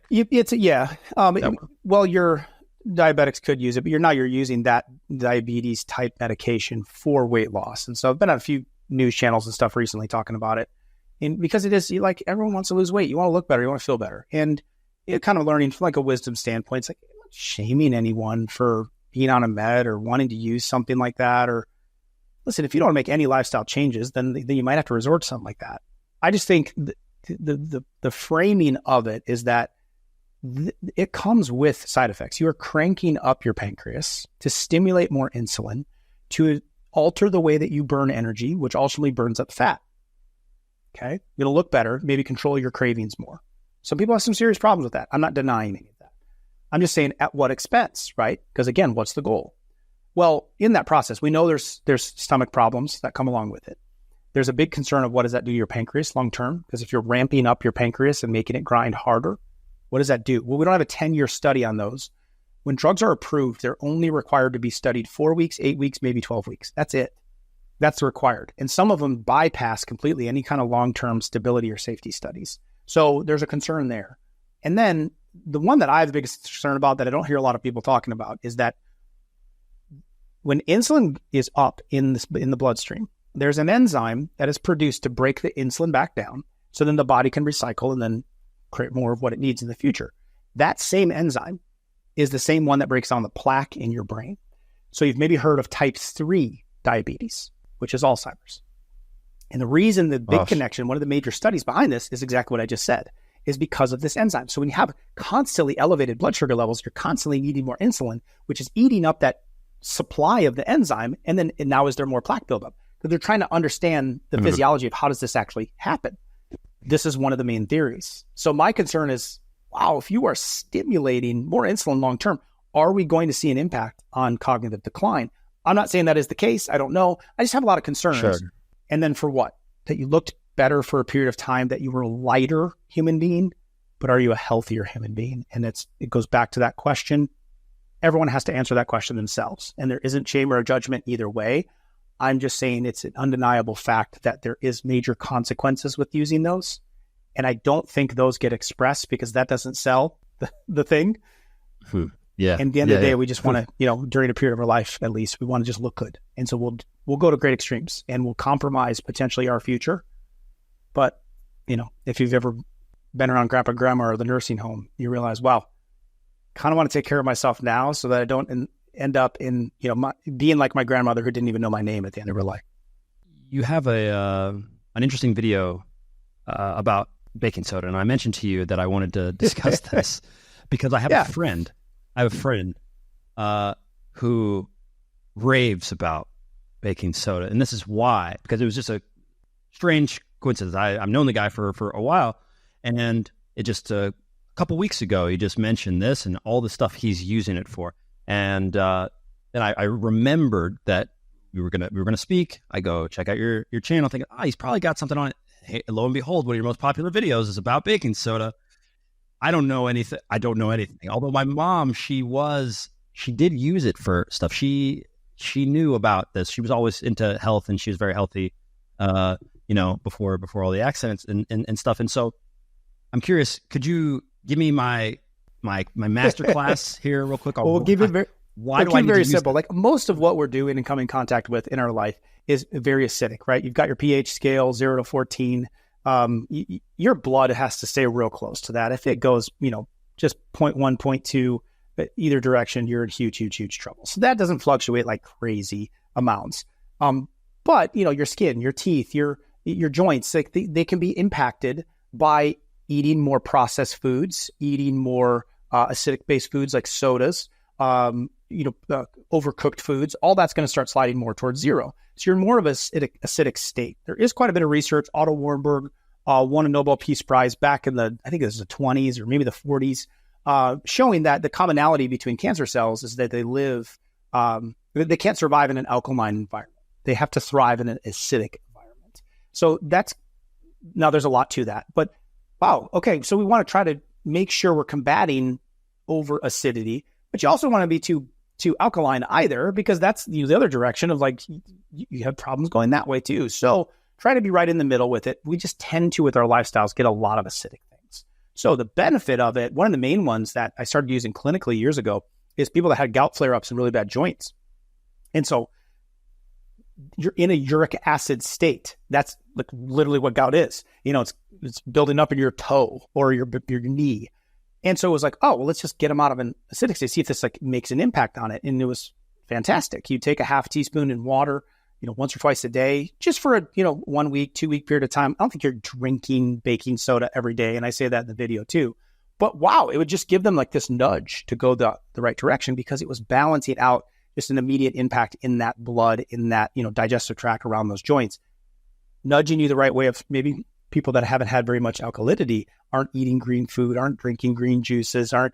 Well, your diabetics could use it, but you're using that diabetes type medication for weight loss. And so I've been on a few news channels and stuff recently talking about it. And because it is like, everyone wants to lose weight. You want to look better. You want to feel better. And kind of learning from like a wisdom standpoint, it's like, I'm not shaming anyone for being on a med or wanting to use something like that. Or listen, if you don't want to make any lifestyle changes, then you might have to resort to something like that. I just think the framing of it is that it comes with side effects. You are cranking up your pancreas to stimulate more insulin, to alter the way that you burn energy, which ultimately burns up fat. Okay. It'll look better, maybe control your cravings more. Some people have some serious problems with that. I'm not denying any of that. I'm just saying, at what expense, right? Because again, what's the goal? Well, in that process, we know there's stomach problems that come along with it. There's a big concern of what does that do to your pancreas long-term? Because if you're ramping up your pancreas and making it grind harder, what does that do? Well, we don't have a 10-year study on those. When drugs are approved, they're only required to be studied 4 weeks, 8 weeks, maybe 12 weeks. That's it. That's required. And some of them bypass completely any kind of long-term stability or safety studies. So there's a concern there. And then the one that I have the biggest concern about that I don't hear a lot of people talking about is that when insulin is up in the bloodstream, there's an enzyme that is produced to break the insulin back down so then the body can recycle and then create more of what it needs in the future. That same enzyme is the same one that breaks down the plaque in your brain. So you've maybe heard of type 3 diabetes, which is Alzheimer's. And the reason, the big connection, one of the major studies behind this is exactly what I just said, is because of this enzyme. So when you have constantly elevated blood sugar levels, you're constantly needing more insulin, which is eating up that supply of the enzyme. And now is there more plaque buildup? So they're trying to understand the physiology of how does this actually happen? This is one of the main theories. So my concern is, wow, if you are stimulating more insulin long-term, are we going to see an impact on cognitive decline? I'm not saying that is the case. I don't know. I just have a lot of concerns. Sure. And then for what? That you looked better for a period of time, that you were a lighter human being, but are you a healthier human being? And it goes back to that question. Everyone has to answer that question themselves. And there isn't shame or judgment either way. I'm just saying it's an undeniable fact that there is major consequences with using those. And I don't think those get expressed because that doesn't sell the thing. Yeah. And at the end of the day, we just want to, during a period of our life, at least, we want to just look good. And so we'll go to great extremes and we'll compromise potentially our future. But, if you've ever been around grandpa, grandma, or the nursing home, you realize, wow, kind of want to take care of myself now so that I don't end up in, being like my grandmother who didn't even know my name at the end of her life. You have an interesting video about baking soda. And I mentioned to you that I wanted to discuss this because I have a friend. Who raves about baking soda. And this is why, because it was just a strange coincidence. I've known the guy for a while, and it just a couple weeks ago, he just mentioned this and all the stuff he's using it for. And then I remembered that we were gonna speak. I go check out your channel, thinking, he's probably got something on it. Hey, lo and behold, one of your most popular videos is about baking soda. I don't know anything. Although my mom, she did use it for stuff. She knew about this. She was always into health, and she was very healthy, before all the accidents and stuff. And so I'm curious, could you give me my master class here real quick? We'll give it very simple. Like most of what we're doing and come in contact with in our life is very acidic, right? You've got your pH scale, 0 to 14. Your blood has to stay real close to that. If it goes, just 0.1, 0.2, either direction, you're in huge trouble. So that doesn't fluctuate like crazy amounts. But your skin, your teeth, your joints, like they can be impacted by eating more processed foods, eating more acidic based foods like sodas, overcooked foods. All that's going to start sliding more towards zero. So you're in more of an acidic state. There is quite a bit of research. Otto Warburg won a Nobel Peace Prize back in I think it was the 20s or maybe the 40s, showing that the commonality between cancer cells is that they can't survive in an alkaline environment. They have to thrive in an acidic environment. So now there's a lot to that, but wow. Okay. So we want to try to make sure we're combating over acidity, but you also want to be too alkaline either, because that's the other direction of like, you have problems going that way too. So try to be right in the middle with it. We just tend to, with our lifestyles, get a lot of acidic things. So the benefit of it, one of the main ones that I started using clinically years ago, is people that had gout flare-ups and really bad joints. And so you're in a uric acid state. That's like literally what gout is. It's building up in your toe or your knee. And so it was like, oh, well, let's just get them out of an acidic state, see if this like makes an impact on it. And it was fantastic. You take a half teaspoon in water, once or twice a day, just for a, 1 week, 2 week period of time. I don't think you're drinking baking soda every day. And I say that in the video too. But wow, it would just give them like this nudge to go the right direction, because it was balancing out just an immediate impact in that blood, in that, digestive tract around those joints, nudging you the right way of maybe people that haven't had very much alkalinity, aren't eating green food, aren't drinking green juices, that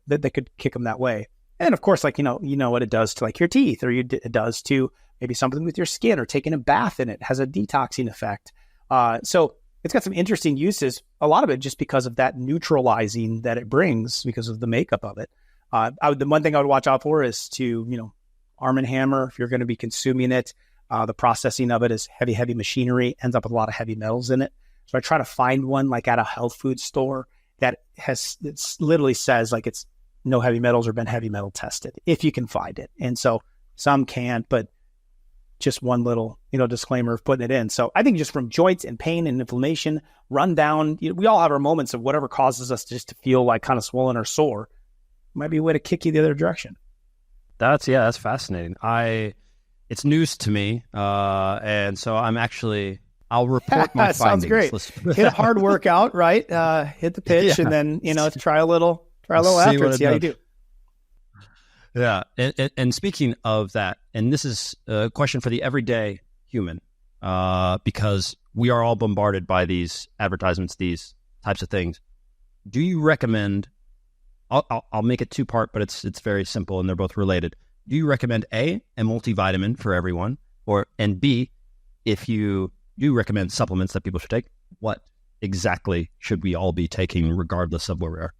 they could kick them that way. And of course, like, what it does to like your teeth, or it does to maybe something with your skin, or taking a bath in it has a detoxing effect. So it's got some interesting uses, a lot of it just because of that neutralizing that it brings because of the makeup of it. The one thing I would watch out for is to, Arm & Hammer, if you're going to be consuming it, the processing of it is heavy machinery, ends up with a lot of heavy metals in it. So I try to find one like at a health food store that it literally says like it's no heavy metals or been heavy metal tested, if you can find it. And so some can't, but just one little, disclaimer of putting it in. So I think just from joints and pain and inflammation, run down, we all have our moments of whatever causes us just to feel like kind of swollen or sore. Might be a way to kick you the other direction. That's fascinating. It's news to me. And so I'll report my findings. Sounds great. Hit a hard workout, right? Hit the pitch, and then, try a little after and see how you do. Yeah. And speaking of that, and this is a question for the everyday human, because we are all bombarded by these advertisements, these types of things. Do you recommend, I'll make it two-part, but it's very simple and they're both related. Do you recommend a multivitamin for everyone, and B, if you do recommend supplements that people should take, what exactly should we all be taking regardless of where we are?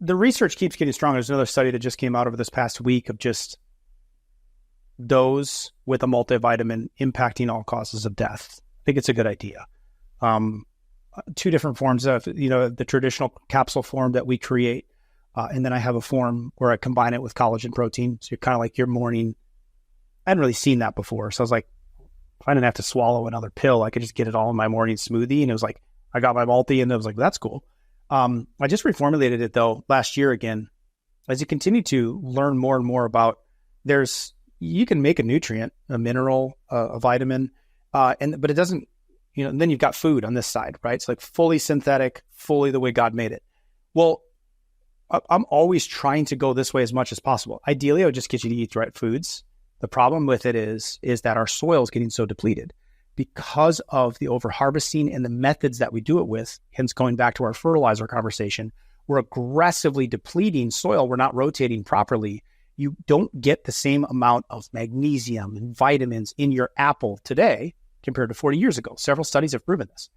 The research keeps getting stronger. There's another study that just came out over this past week of just those with a multivitamin impacting all causes of death. I think it's a good idea. Two different forms of, the traditional capsule form that we create. And then I have a form where I combine it with collagen protein. So you're kind of like your morning. I hadn't really seen that before. So I was like, if I didn't have to swallow another pill, I could just get it all in my morning smoothie. And it was like, I got my multi, and I was like, that's cool. I just reformulated it though last year again. As you continue to learn more and more about, you can make a nutrient, a mineral, a vitamin, but it doesn't, and then you've got food on this side, right? It's like fully synthetic, fully the way God made it. Well, I'm always trying to go this way as much as possible. Ideally, I would just get you to eat the right foods. The problem with it is that our soil is getting so depleted because of the overharvesting and the methods that we do it with. Hence, going back to our fertilizer conversation, we're aggressively depleting soil. We're not rotating properly. You don't get the same amount of magnesium and vitamins in your apple today compared to 40 years ago. Several studies have proven this.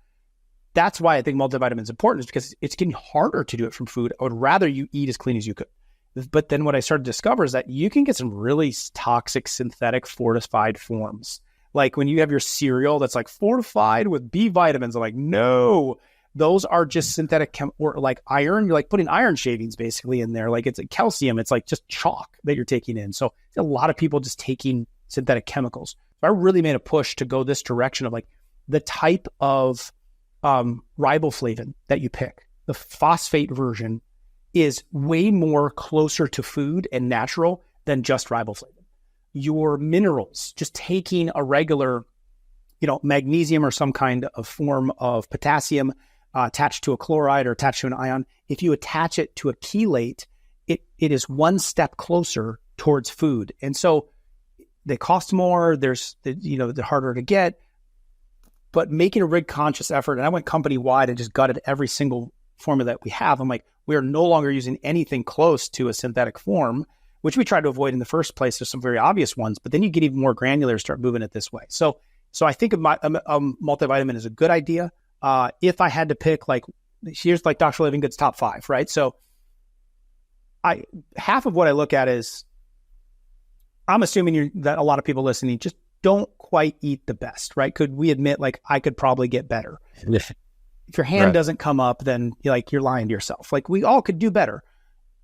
That's why I think multivitamin is important, is because it's getting harder to do it from food. I would rather you eat as clean as you could. But then what I started to discover is that you can get some really toxic synthetic fortified forms. Like when you have your cereal that's like fortified with B vitamins, I'm like, no, those are just synthetic or like iron. You're like putting iron shavings basically in there. Like it's a calcium. It's like just chalk that you're taking in. So a lot of people just taking synthetic chemicals. So I really made a push to go this direction of like the type of riboflavin that you pick. The phosphate version is way more closer to food and natural than just riboflavin. Your minerals, just taking a regular, magnesium or some kind of form of potassium attached to a chloride or attached to an ion, if you attach it to a chelate, it is one step closer towards food. And so they cost more. They're harder to get. but making a rig conscious effort, and I went company wide and just gutted every single formula that we have. I'm like, we are no longer using anything close to a synthetic form, which we tried to avoid in the first place. There's some very obvious ones, but then you get even more granular, start moving it this way. So I think a multivitamin is a good idea. If I had to pick, like, here's like Dr. Livingood's top 5, right? So half of what I look at is, I'm assuming that a lot of people listening just don't quite eat the best, right? Could we admit, like, I could probably get better? If your hand doesn't come up, then you're lying to yourself. Like, we all could do better.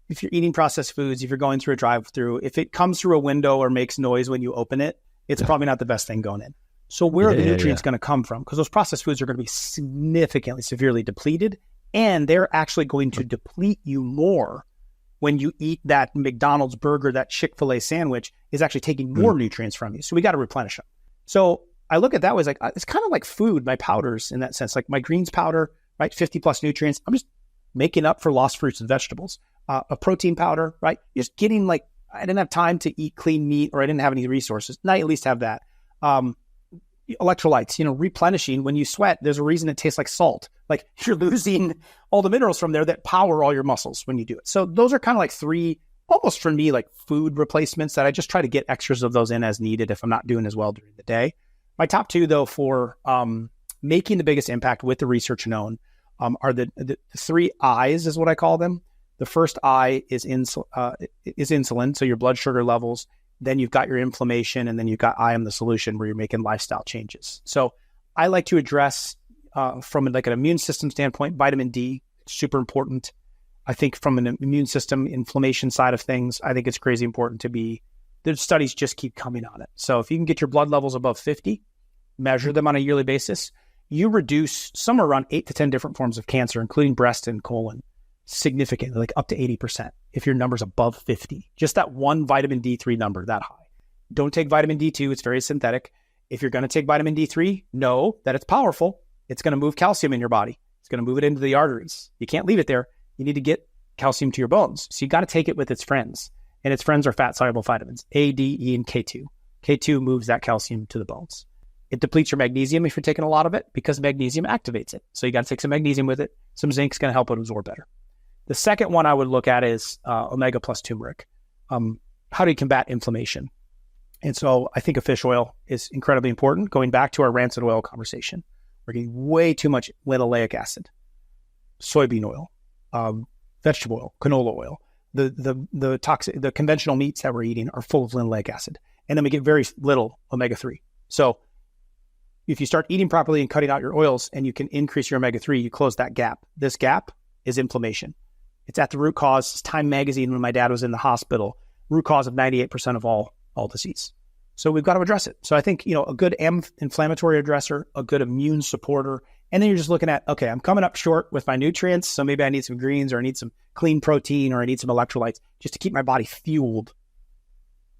If you're eating processed foods, if you're going through a drive-through, if it comes through a window or makes noise when you open it, it's probably not the best thing going in. So where are the nutrients going to come from? Because those processed foods are going to be significantly, severely depleted, and they're actually going to deplete you more when you eat that McDonald's burger, that Chick-fil-A sandwich is actually taking more nutrients from you. So we got to replenish them. So I look at that as like, it's kind of like food, my powders in that sense, like my greens powder, right? 50 plus nutrients. I'm just making up for lost fruits and vegetables. A protein powder, right? Just getting, like, I didn't have time to eat clean meat, or I didn't have any resources. Now you at least have that. Electrolytes, replenishing. When you sweat, there's a reason it tastes like salt. Like, you're losing all the minerals from there that power all your muscles when you do it. So those are kind of like 3, almost for me, like food replacements that I just try to get extras of those in as needed if I'm not doing as well during the day. My top 2, though, for making the biggest impact with the research known are the 3 I's, is what I call them. The first I is insulin, so your blood sugar levels. Then you've got your inflammation, and then you've got I am the solution, where you're making lifestyle changes. So I like to address from like an immune system standpoint, vitamin D, super important. I think from an immune system inflammation side of things, I think it's crazy important to be, the studies just keep coming on it. So if you can get your blood levels above 50, measure them on a yearly basis, you reduce somewhere around 8 to 10 different forms of cancer, including breast and colon, significantly, like up to 80%, if your number's above 50. Just that one vitamin D3 number, that high. Don't take vitamin D2. It's very synthetic. If you're going to take vitamin D3, know that it's powerful. It's going to move calcium in your body. It's going to move it into the arteries. You can't leave it there. You need to get calcium to your bones. So you got to take it with its friends. And its friends are fat-soluble vitamins, A, D, E, and K2. K2 moves that calcium to the bones. It depletes your magnesium if you're taking a lot of it, because magnesium activates it. So you got to take some magnesium with it. Some zinc's going to help it absorb better. The second one I would look at is omega plus turmeric. How do you combat inflammation? And so I think a fish oil is incredibly important. Going back to our rancid oil conversation, we're getting way too much linoleic acid, soybean oil, vegetable oil, canola oil. The conventional meats that we're eating are full of linoleic acid, and then we get very little omega-3. So if you start eating properly and cutting out your oils, and you can increase your omega-3, you close that gap. This gap is inflammation. It's at the root cause. It's Time Magazine, when my dad was in the hospital, root cause of 98% of all disease. So we've got to address it. So I think, a good inflammatory addresser, a good immune supporter, and then you're just looking at, okay, I'm coming up short with my nutrients, so maybe I need some greens, or I need some clean protein, or I need some electrolytes, just to keep my body fueled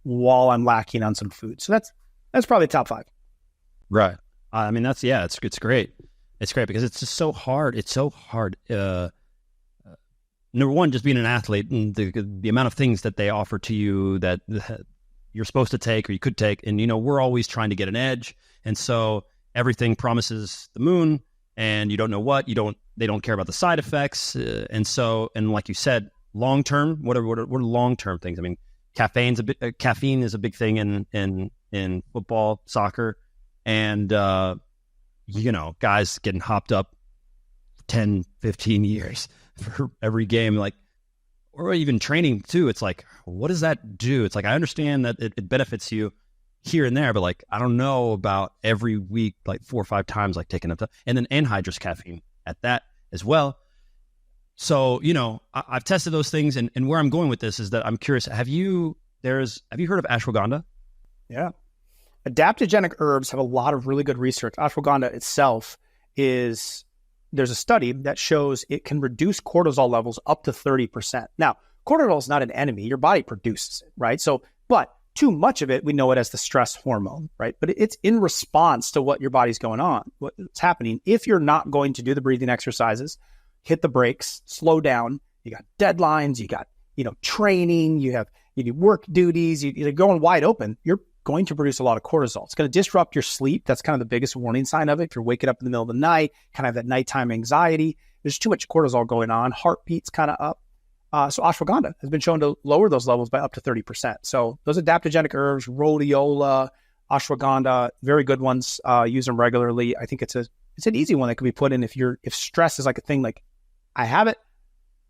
while I'm lacking on some food. So that's probably top 5. Right. I mean, it's great. It's great because it's just so hard. It's so hard. Number one, just being an athlete, and the amount of things that they offer to you that you're supposed to take or you could take. And, we're always trying to get an edge. And so everything promises the moon, and you don't know what, they don't care about the side effects. And like you said, long-term, what are long-term things? I mean, caffeine is a big thing in football, soccer, and, guys getting hopped up 10, 15 years for every game, or even training too. It's like, what does that do? It's like, I understand that it benefits you here and there, but I don't know about every week, 4 or 5 times, taking up and then anhydrous caffeine at that as well. So, I've tested those things, and where I'm going with this is that I'm curious, have you heard of ashwagandha? Yeah. Adaptogenic herbs have a lot of really good research. Ashwagandha itself there's a study that shows it can reduce cortisol levels up to 30%. Now, cortisol is not an enemy. Your body produces it, right? So, but too much of it, we know it as the stress hormone, right? But it's in response to what your body's going on, what's happening. If you're not going to do the breathing exercises, hit the brakes, slow down. You got deadlines, you got, training, you do work duties, you're going wide open. Your going to produce a lot of cortisol. It's going to disrupt your sleep. That's kind of the biggest warning sign of it. If you're waking up in the middle of the night, kind of that nighttime anxiety, there's too much cortisol going on. Heartbeat's kind of up. So ashwagandha has been shown to lower those levels by up to 30%. So those adaptogenic herbs, rhodiola, ashwagandha, very good ones. Use them regularly. I think it's an easy one that can be put in if stress is like a thing, like I have it,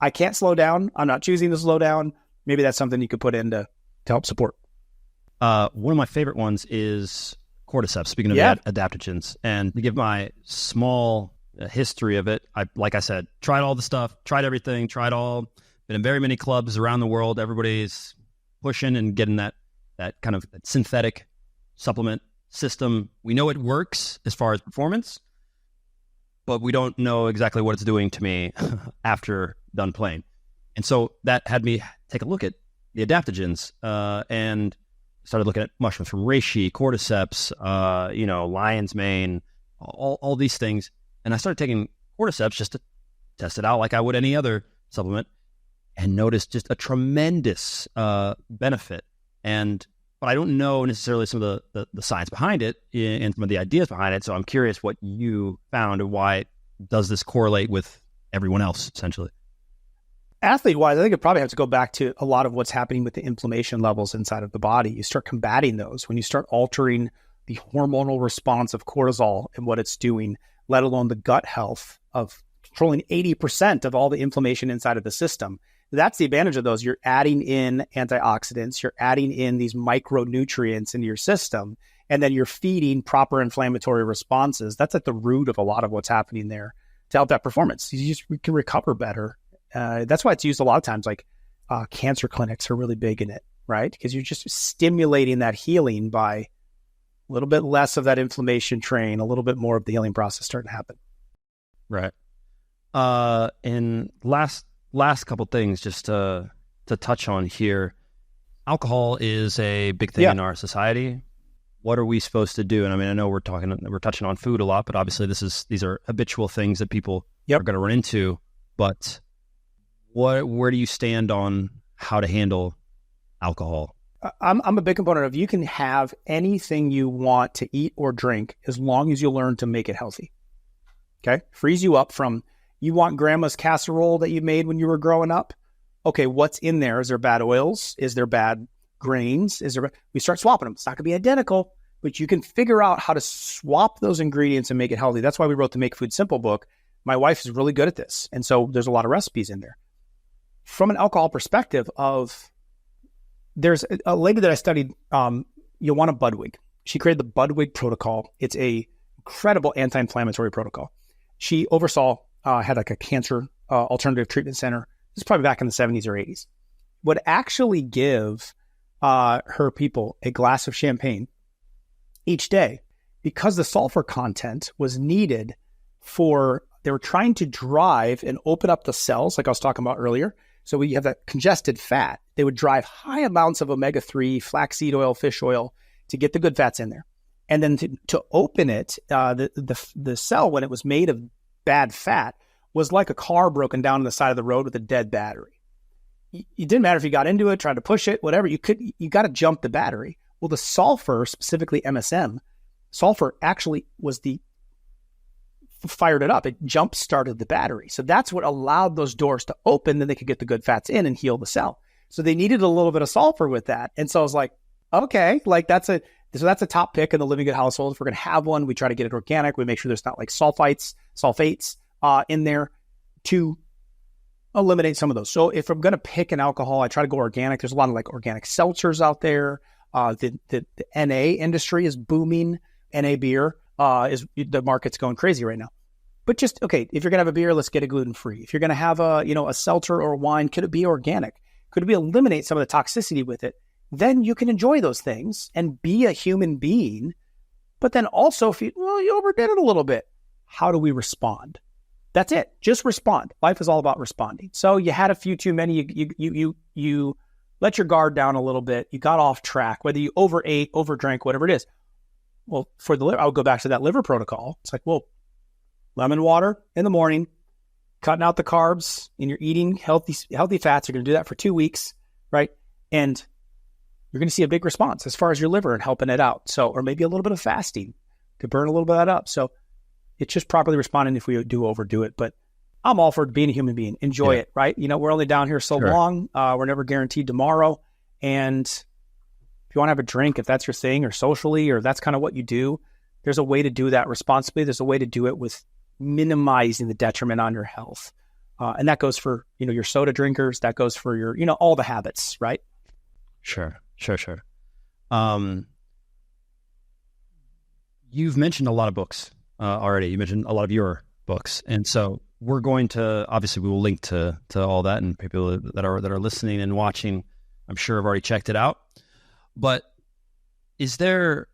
I can't slow down, I'm not choosing to slow down. Maybe that's something you could put in to help support. One of my favorite ones is cordyceps, speaking of adaptogens. And to give my small history of it, like I said, tried all the stuff, tried everything, tried all, been in very many clubs around the world. Everybody's pushing and getting that kind of synthetic supplement system. We know it works as far as performance, but we don't know exactly what it's doing to me after done playing. And so that had me take a look at the adaptogens and started looking at mushrooms from reishi, cordyceps, lion's mane, all these things. And I started taking cordyceps just to test it out like I would any other supplement, and noticed just a tremendous benefit. But I don't know necessarily some of the science behind it and some of the ideas behind it. So I'm curious what you found and why does this correlate with everyone else, essentially? Athlete-wise, I think it probably has to go back to a lot of what's happening with the inflammation levels inside of the body. You start combating those when you start altering the hormonal response of cortisol and what it's doing, let alone the gut health of controlling 80% of all the inflammation inside of the system. That's the advantage of those. You're adding in antioxidants, you're adding in these micronutrients into your system, and then you're feeding proper inflammatory responses. That's at the root of a lot of what's happening there to help that performance. You can recover better. That's why it's used a lot of times, like cancer clinics are really big in it, right? Because you're just stimulating that healing by a little bit less of that inflammation train, a little bit more of the healing process starting to happen. Right. And last couple things just to touch on here. Alcohol is a big thing in our society. What are we supposed to do? And I mean, I know we're touching on food a lot, but obviously these are habitual things that people are going to run into. But where do you stand on how to handle alcohol? I'm a big component of you can have anything you want to eat or drink as long as you learn to make it healthy. Okay? Frees you up from, you want grandma's casserole that you made when you were growing up? Okay, what's in there? Is there bad oils? Is there bad grains? We start swapping them. It's not going to be identical, but you can figure out how to swap those ingredients and make it healthy. That's why we wrote the Make Food Simple book. My wife is really good at this. And so there's a lot of recipes in there. From an alcohol perspective there's a lady that I studied, 𝗬𝗓𝗏𝗏𝗏. She created the Budwig protocol. It's a incredible anti-inflammatory protocol. She oversaw, had like a cancer alternative treatment center. This is probably back in the 70s or 80s. Would actually give her people a glass of champagne each day because the sulfur content was needed they were trying to drive and open up the cells like I was talking about earlier. So when you have that congested fat, they would drive high amounts of omega-3, flaxseed oil, fish oil to get the good fats in there. And then to open it, the cell, when it was made of bad fat, was like a car broken down on the side of the road with a dead battery. It didn't matter if you got into it, tried to push it, whatever, you got to jump the battery. Well, the sulfur, specifically MSM, sulfur actually fired it up. It jump-started the battery. So that's what allowed those doors to open, then they could get the good fats in and heal the cell. So they needed a little bit of sulfur with that. And so I was like, okay, like that's a top pick in the Living Good household. If we're going to have one, we try to get it organic. We make sure there's not like sulfates in there to eliminate some of those. So if I'm going to pick an alcohol, I try to go organic. There's a lot of like organic seltzers out there. The NA industry is booming. NA beer the market's going crazy right now. But just, okay, if you're going to have a beer, let's get it gluten-free. If you're going to have a seltzer or a wine, could it be organic? Could we eliminate some of the toxicity with it? Then you can enjoy those things and be a human being. But then also, if you overdid it a little bit, how do we respond? That's it. Just respond. Life is all about responding. So you had a few too many. You let your guard down a little bit. You got off track, whether you overate, overdrank, whatever it is. Well, for the liver, I would go back to that liver protocol. It's like, well, lemon water in the morning, cutting out the carbs, and you're eating healthy fats. You're going to do that for 2 weeks, right? And you're going to see a big response as far as your liver and helping it out. So, or maybe a little bit of fasting to burn a little bit of that up. So it's just properly responding if we do overdo it. But I'm all for being a human being. Enjoy it, right? You know, we're only down here so long. We're never guaranteed tomorrow. And if you want to have a drink, if that's your thing, or socially, or that's kind of what you do, there's a way to do that responsibly. There's a way to do it with minimizing the detriment on your health. And that goes for, you know, your soda drinkers. That goes for your, you know, all the habits, right? Sure. You've mentioned a lot of books already. You mentioned a lot of your books. And so we're going to, obviously we will link to all that, and people that are listening and watching, I'm sure have already checked it out. But is there,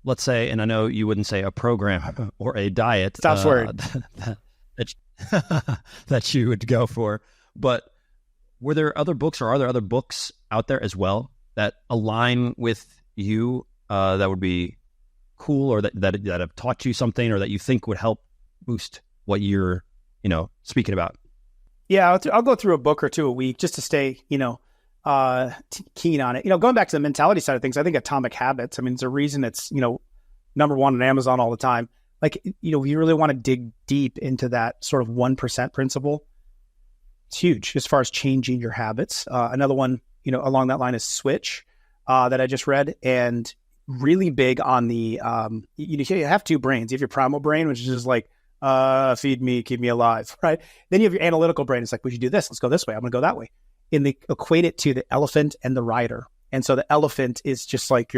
let's say, and I know you wouldn't say a program or a diet that you would go for, but were there other books, or are there other books out there as well that align with you that would be cool, or that have taught you something, or that you think would help boost what you're, you know, speaking about? Yeah, I'll go through a book or two a week just to stay, you know, keen on it. You know, going back to the mentality side of things, I think Atomic Habits, I mean, there's a reason it's, you know, #1 on Amazon all the time. Like, you know, if you really want to dig deep into that sort of 1% principle, it's huge as far as changing your habits. Another one, you know, along that line is Switch that I just read, and really big on the, you have two brains. You have your primal brain, which is just like, feed me, keep me alive, right? Then you have your analytical brain. It's like, we should do this. Let's go this way. I'm going to go that way. And they equate it to the elephant and the rider. And so the elephant is just like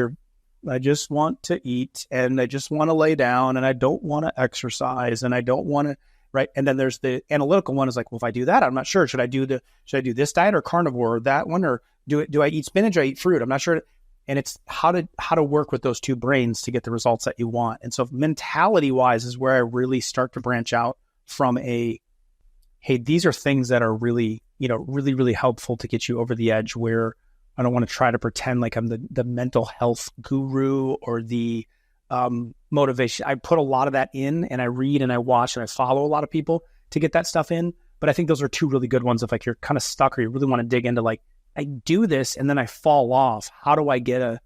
I just want to eat, and I just want to lay down, and I don't want to exercise, and I don't want to, right? And then there's the analytical one is like, well, if I do that, I'm not sure. Should I do this diet or carnivore, or that one, or do I eat spinach? Or I eat fruit? I'm not sure. And it's how to work with those two brains to get the results that you want. And so mentality wise is where I really start to branch out from hey, these are things that are really, you know, really, really helpful to get you over the edge, where I don't want to try to pretend like I'm the mental health guru or the motivation. I put a lot of that in, and I read and I watch and I follow a lot of people to get that stuff in. But I think those are two really good ones. If like you're kind of stuck, or you really want to dig into like, I do this and then I fall off. How do I get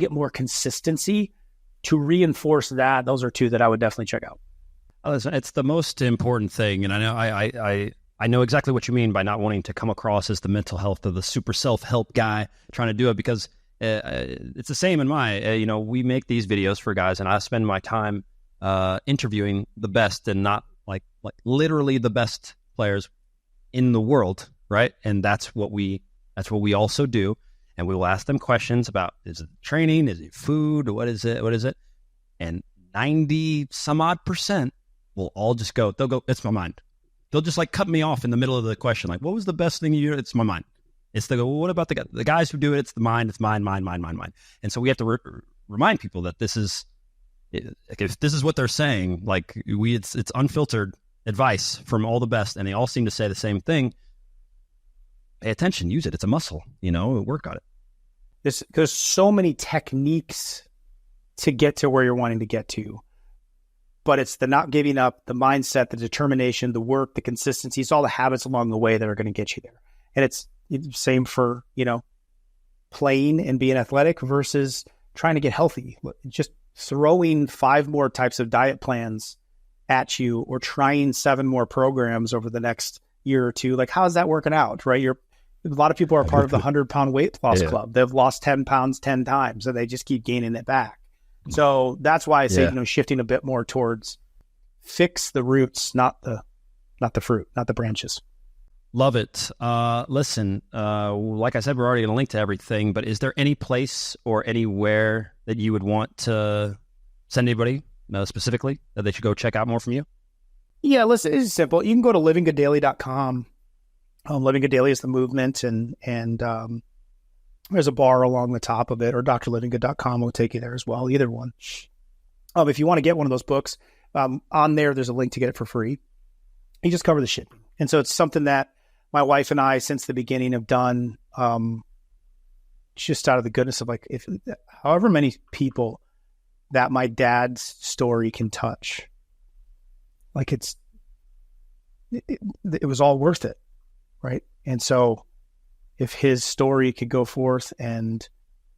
more consistency to reinforce that? Those are two that I would definitely check out. Listen, it's the most important thing. And I know I know exactly what you mean by not wanting to come across as the mental health or the super self-help guy trying to do it, because it's the same in you know, we make these videos for guys, and I spend my time interviewing the best, and not like literally the best players in the world, right? And that's what we also do. And we will ask them questions about, is it training? Is it food? What is it? And 90 some odd % will all just go, it's my mind. They'll just like cut me off in the middle of the question. Like, what was the best thing you did? It's my mind. It's well, what about the guys who do it? It's the mind. It's mine. And so we have to remind people that if this is what they're saying, like it's unfiltered advice from all the best, and they all seem to say the same thing. Pay attention, use it. It's a muscle, you know, work on it. There's so many techniques to get to where you're wanting to get to, but it's the not giving up, the mindset, the determination, the work, the consistency. It's all the habits along the way that are going to get you there. And it's same for, you know, playing and being athletic versus trying to get healthy. Just throwing 5 more types of diet plans at you, or trying 7 more programs over the next year or two. Like, how is that working out, right? A lot of people are part of the 100-pound weight loss club. They've lost 10 pounds 10 times, and they just keep gaining it back. So that's why I say, you know, shifting a bit more towards fix the roots, not the fruit, not the branches. Love it. Listen, like I said, we're already going to link to everything, but is there any place or anywhere that you would want to send anybody specifically that they should go check out more from you? Yeah, listen, it's simple. You can go to livinggooddaily.com. Living Good Daily is the movement, and there's a bar along the top of it, or Dr.Livingood.com will take you there as well, either one. If you want to get one of those books, on there's a link to get it for free. You just cover the shipping. And so it's something that my wife and I, since the beginning, have done just out of the goodness of like, if however many people that my dad's story can touch, like it was all worth it. Right. And so if his story could go forth and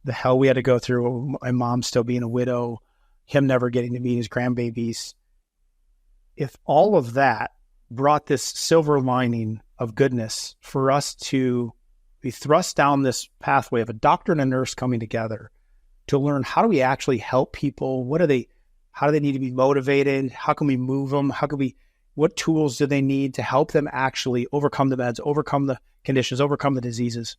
the hell we had to go through, my mom still being a widow, him never getting to meet his grandbabies. If all of that brought this silver lining of goodness for us to be thrust down this pathway of a doctor and a nurse coming together to learn, how do we actually help people? How do they need to be motivated? How can we move them? What tools do they need to help them actually overcome the meds, overcome the conditions, overcome the diseases?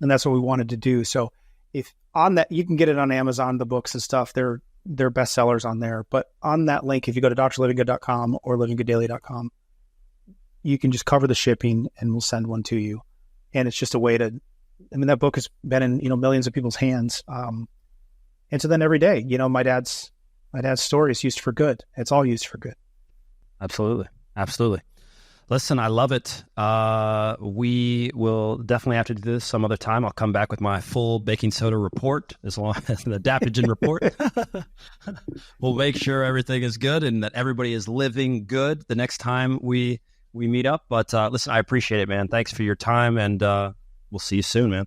And that's what we wanted to do. So if on that, you can get it on Amazon, the books and stuff, they're bestsellers on there. But on that link, if you go to drlivingood.com or livinggooddaily.com, you can just cover the shipping and we'll send one to you. And it's just a way to, that book has been in, millions of people's hands. And so then every day, my dad's story is used for good. It's all used for good. Absolutely. Absolutely. Listen, I love it. We will definitely have to do this some other time. I'll come back with my full baking soda report, as long as the adaptogen report. We'll make sure everything is good and that everybody is living good the next time we meet up. But listen, I appreciate it, man. Thanks for your time, and we'll see you soon, man.